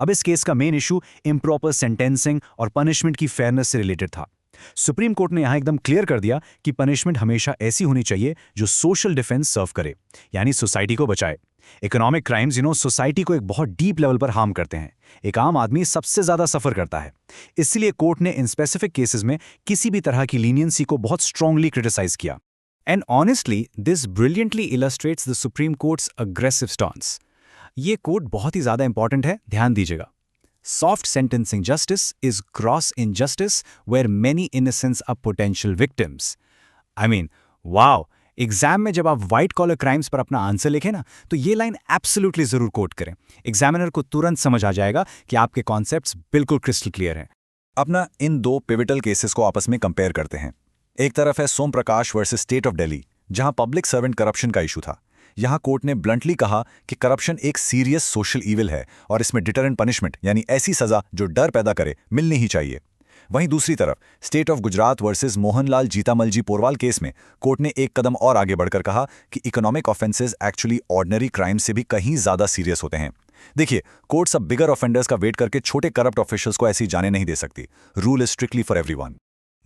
अब इस केस का मेन इशू इम्प्रॉपर सेंटेंसिंग और पनिशमेंट की फेयरनेस से रिलेटेड था। सुप्रीम कोर्ट ने यहां एकदम क्लियर कर दिया कि पनिशमेंट हमेशा ऐसी होनी चाहिए जो सोशल डिफेंस सर्व करे, यानी सोसाइटी को बचाए। इकोनॉमिक क्राइम्स सोसाइटी को एक बहुत डीप लेवल पर हार्म करते हैं। एक आम आदमी सबसे ज्यादा सफर करता है। इसलिए कोर्ट ने इन स्पेसिफिक केसेस में किसी भी तरह की लीनियंसी को बहुत स्ट्रांगली क्रिटिसाइज किया। And honestly this brilliantly illustrates the supreme court's aggressive stance. ये कोट बहुत ही ज्यादा इंपॉर्टेंट है, ध्यान दीजिएगा। Soft sentencing justice is gross injustice where many innocents are potential victims. I mean, wow! Exam में जब आप व्हाइट कॉलर क्राइम्स पर अपना आंसर लिखें ना, तो ये लाइन एब्सोल्युटली जरूर कोट करें। एग्जामिनर को तुरंत समझ आ जाएगा कि आपके कॉन्सेप्ट्स बिल्कुल क्रिस्टल क्लियर हैं। अपना इन दो पिविटल केसेस को आपस में कंपेयर करते हैं। एक तरफ है सोम प्रकाश वर्सेस स्टेट ऑफ दिल्ली, जहां पब्लिक सर्वेंट करप्शन का इशू था। यहां कोर्ट ने ब्लंटली कहा कि करप्शन एक सीरियस सोशल ईविल है और इसमें डिटरेंट पनिशमेंट यानी ऐसी सजा जो डर पैदा करे मिलनी ही चाहिए। वहीं दूसरी तरफ state of Gujarat versus Mohanlal Jitamalji Porwal case में कोर्ट ने एक कदम और आगे बढ़कर कहा कि economic offences actually ordinary crime से भी कहीं ज्यादा सीरियस होते हैं। देखिए, कोर्ट सब बिगर ऑफेंडर्स का वेट करके छोटे करप्ट ऑफिशियल्स को ऐसी जाने नहीं दे सकती। Rule is strictly for everyone.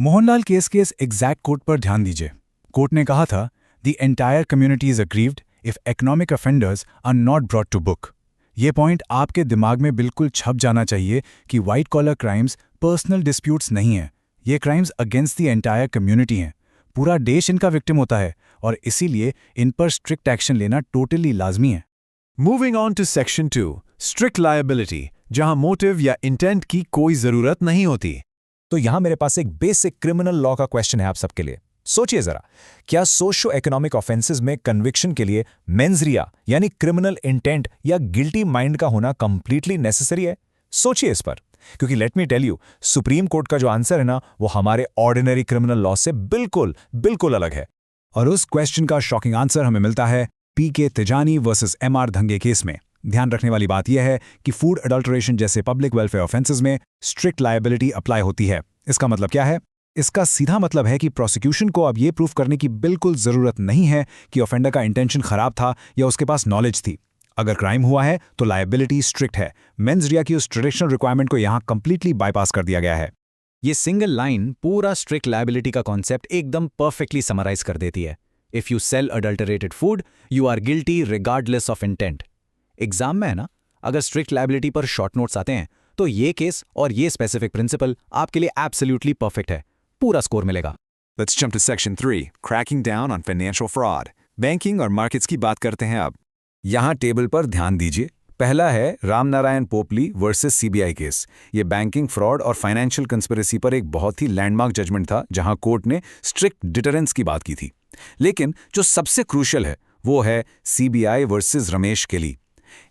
Mohanlal case के इस एग्जैक्ट कोट पर ध्यान दीजिए। कोर्ट ने कहा था, the entire community is aggrieved if economic offenders are not brought to book. ये पॉइंट आपके दिमाग में बिल्कुल छप जाना चाहिए कि white collar crimes personal disputes नहीं हैं। ये crimes against the entire community हैं। पूरा देश इनका विक्टिम होता है और इसीलिए इन पर स्ट्रिक्ट एक्शन लेना टोटली लाजमी है। Moving on to section 2, strict liability, जहां मोटिव या इंटेंट की कोई जरूरत नहीं होती। तो यहां मेरे पास एक बेसिक क्रिमिनल लॉ का क्वेश्चन है आप सबके लिए। सोचिए जरा, क्या सोशो इकोनॉमिक ऑफेंसेस में कन्विक्शन के लिए मेंस रिया यानी क्रिमिनल इंटेंट या गिल्टी माइंड का होना कंप्लीटली नेसेसरी है? सोचिए इस पर, क्योंकि let me tell you, supreme court का जो आंसर है ना, वो हमारे ऑर्डिनरी क्रिमिनल लॉ से बिल्कुल बिल्कुल अलग है। और उस क्वेश्चन का शॉकिंग आंसर हमें मिलता है PK Tejani versus MR Dange case में। ध्यान रखने वाली बात यह है कि फूड अडल्ट्रेशन जैसे पब्लिक वेलफेयर ऑफेंसेस में स्ट्रिक्ट लायबिलिटी अप्लाई होती है। इसका मतलब क्या है? इसका सीधा मतलब है कि प्रोसिक्यूशन को अब ये प्रूफ करने की बिल्कुल जरूरत नहीं है कि ऑफेंडर का इंटेंशन खराब था या उसके पास नॉलेज थी। अगर क्राइम हुआ है तो लायबिलिटी स्ट्रिक्ट है। मेंस रिया की उस ट्रेडिशनल रिक्वायरमेंट को यहां कंप्लीटली बाईपास कर दिया गया है। ये सिंगल लाइन पूरा स्ट्रिक्ट लायबिलिटी का कॉन्सेप्ट एकदम परफेक्टली समराइज कर देती है। If you sell adulterated food you are guilty regardless of intent. Exam में है ना, अगर स्ट्रिक्ट लायबिलिटी पर शॉर्ट नोट्स आते हैं तो ये केस और ये स्पेसिफिक प्रिंसिपल आपके लिए एब्सोल्युटली परफेक्ट है, पूरा स्कोर मिलेगा। Let's jump to Section 3, Cracking Down on Financial Fraud. Banking और मार्केट्स की बात करते हैं अब। यहाँ टेबल पर ध्यान दीजिए। पहला है Ramnarayan Popli versus CBI case. ये बैंकिंग फ्रॉड और फाइनेंशियल कंस्पिरेसी पर एक बहुत ही लैंडमार्क जजमेंट था, जहां कोर्ट ने स्ट्रिक्ट डिटरेंस की बात की थी। लेकिन जो सबसे क्रूशियल है वो है सीबीआई वर्सेस रमेश केली।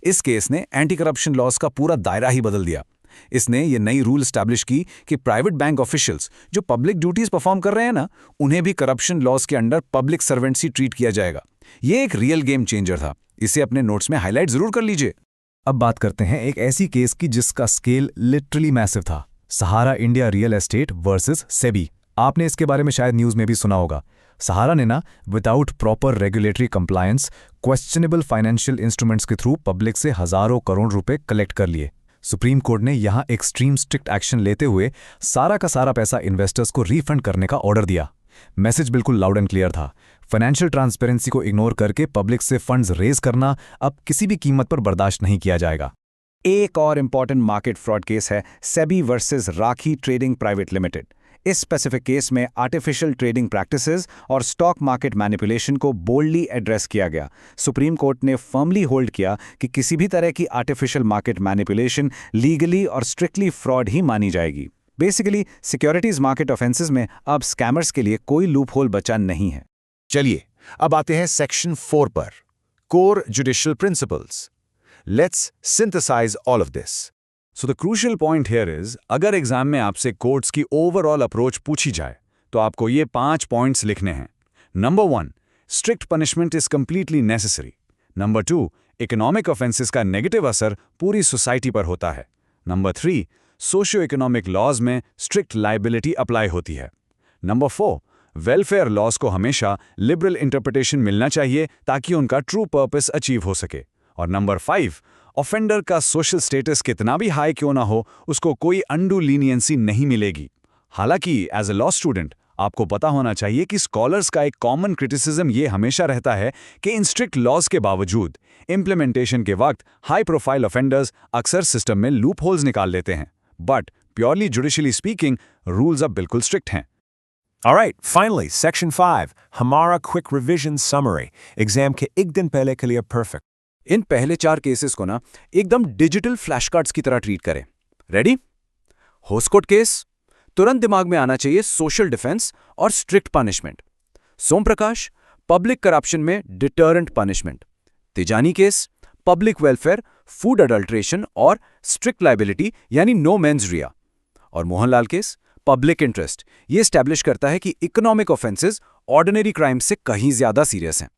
इस केस ने एंटी करप्शन लॉज का पूरा दायरा ही बदल दिया। इसने ये नई रूल स्टैब्लिश की कि प्राइवेट बैंक ऑफिशियल्स जो पब्लिक ड्यूटीज परफॉर्म कर रहे हैं ना, उन्हें भी करप्शन लॉज के अंडर पब्लिक सर्वेंट्स ही ट्रीट किया जाएगा। ये एक रियल गेम चेंजर था। इसे अपने नोट्स में हाईलाइट जरूर कर लीजिए। अब बात करते हैं एक ऐसी केस की जिसका स्केल लिटरली मैसिव था। Sahara India real estate versus SEBI. आपने इसके बारे में शायद न्यूज़ में भी सुना होगा। सहारा ने ना without proper regulatory compliance questionable financial instruments के थ्रू पब्लिक से हजारों करोड़ रुपए कलेक्ट कर लिए। सुप्रीम कोर्ट ने यहां एक्सट्रीम स्ट्रिक्ट एक्शन लेते हुए सारा का सारा पैसा इन्वेस्टर्स को रिफंड करने का ऑर्डर दिया। मैसेज बिल्कुल लाउड एंड क्लियर था। फाइनेंशियल ट्रांसपेरेंसी को इग्नोर करके पब्लिक से फंड्स रेज करना अब किसी भी कीमत पर बर्दाश्त नहीं किया जाएगा। एक और इंपॉर्टेंट मार्केट फ्रॉड केस है सेबी वर्सेस राखी ट्रेडिंग प्राइवेट लिमिटेड। इस स्पेसिफिक केस में आर्टिफिशियल ट्रेडिंग प्रैक्टिसेस और स्टॉक मार्केट मैनिपुलेशन को बोल्डली एड्रेस किया गया। सुप्रीम कोर्ट ने फर्मली होल्ड किया कि किसी भी तरह की आर्टिफिशियल मार्केट मैनिपुलेशन लीगली और स्ट्रिक्टली फ्रॉड ही मानी जाएगी। बेसिकली सिक्योरिटीज मार्केट ऑफेंसेस में अब स्कैमर्स के लिए कोई लूप होल बचा नहीं है। चलिए अब आते हैं सेक्शन 4 पर, core judicial principles. Let's synthesise all of this. So the crucial point here is, अगर एग्जाम में आपसे कोर्ट्स की ओवरऑल अप्रोच पूछी जाए तो आपको ये 5 पॉइंट्स लिखने हैं। Number 1, strict punishment is completely necessary. Number 2, economic offences का नेगेटिव असर पूरी सोसाइटी पर होता है। नंबर 3, सोशियो इकोनॉमिक लॉज में स्ट्रिक्ट लायबिलिटी अप्लाई होती है। नंबर 4, वेलफेयर लॉज को हमेशा लिबरल इंटरप्रिटेशन मिलना चाहिए ताकि उनका ट्रू पर्पस अचीव हो सके। और नंबर 5, ऑफेंडर का सोशल स्टेटस कितना भी हाई क्यों ना हो, उसको कोई अनडू लीनियंसी नहीं मिलेगी। हालांकि एज ए लॉ स्टूडेंट आपको पता होना चाहिए कि स्कॉलर्स का एक कॉमन क्रिटिसिज्म ये हमेशा रहता है कि इन स्ट्रिक्ट लॉज के बावजूद इंप्लीमेंटेशन के वक्त हाई प्रोफाइल ऑफेंडर्स अक्सर सिस्टम में लूप होल्स निकाल लेते हैं। But purely judicially speaking rules अब बिल्कुल स्ट्रिक्ट हैं। All right, finally, Section 5, हमारा क्विक रिविजन समरी। एग्जाम के एक दिन पहले के लिए परफेक्ट। इन पहले 4 केसेस को ना एकदम डिजिटल फ्लैश कार्ड्स की तरह ट्रीट करें। रेडी? होस्कोट केस, तुरंत दिमाग में आना चाहिए सोशल डिफेंस और स्ट्रिक्ट पनिशमेंट। सोम प्रकाश, पब्लिक करप्शन में deterrent punishment. Tijani case, public welfare, food adulteration और स्ट्रिक्ट लायबिलिटी यानी नो मेंस रिया। और मोहनलाल केस, पब्लिक इंटरेस्ट, ये स्टैब्लिश करता है कि इकोनॉमिक ऑफेंसेस ऑर्डिनरी क्राइम्स से कहीं ज्यादा सीरियस हैं।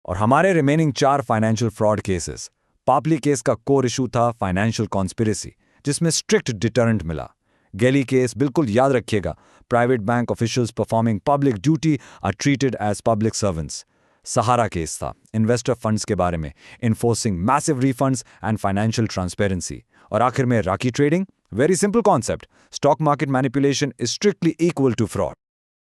और हमारे रिमेनिंग 4 फाइनेंशियल फ्रॉड केसेस। पापली केस का कोर इशू था फाइनेंशियल कॉन्स्पिरेसी, जिसमें स्ट्रिक्ट डिटरेंट मिला। गेली केस बिल्कुल याद रखिएगा, private bank officials performing public duty are treated as public servants. Sahara case था इन्वेस्टर फंड्स के बारे में, enforcing massive refunds and financial transparency. और आखिर में Rakhi trading, very simple concept, stock market manipulation is strictly equal to fraud.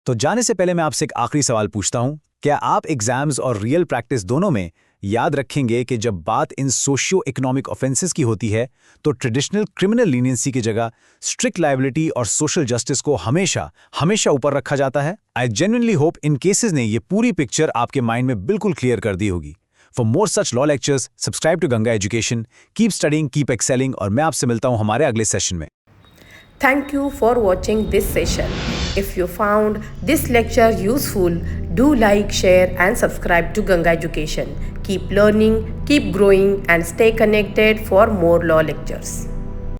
तो जाने से पहले मैं आपसे एक आखिरी सवाल पूछता हूं, क्या आप एग्जाम्स और रियल प्रैक्टिस दोनों में याद रखेंगे कि जब बात इन सोशियो इकोनॉमिक ऑफेंसेस की होती है तो ट्रेडिशनल क्रिमिनल लीनियंसी की जगह स्ट्रिक्ट लायबिलिटी और सोशल जस्टिस को हमेशा हमेशा ऊपर रखा जाता है? I genuinely hope in cases ने ये पूरी पिक्चर आपके माइंड में बिल्कुल क्लियर कर दी होगी। For more such law lectures subscribe to Ganga Education. Keep studying, keep excelling, और मैं आपसे मिलता हूं हमारे अगले सेशन में। Thank you for watching this session. If you found this lecture useful, do like, share and subscribe to Ganga Education. Keep learning, keep growing and stay connected for more law lectures.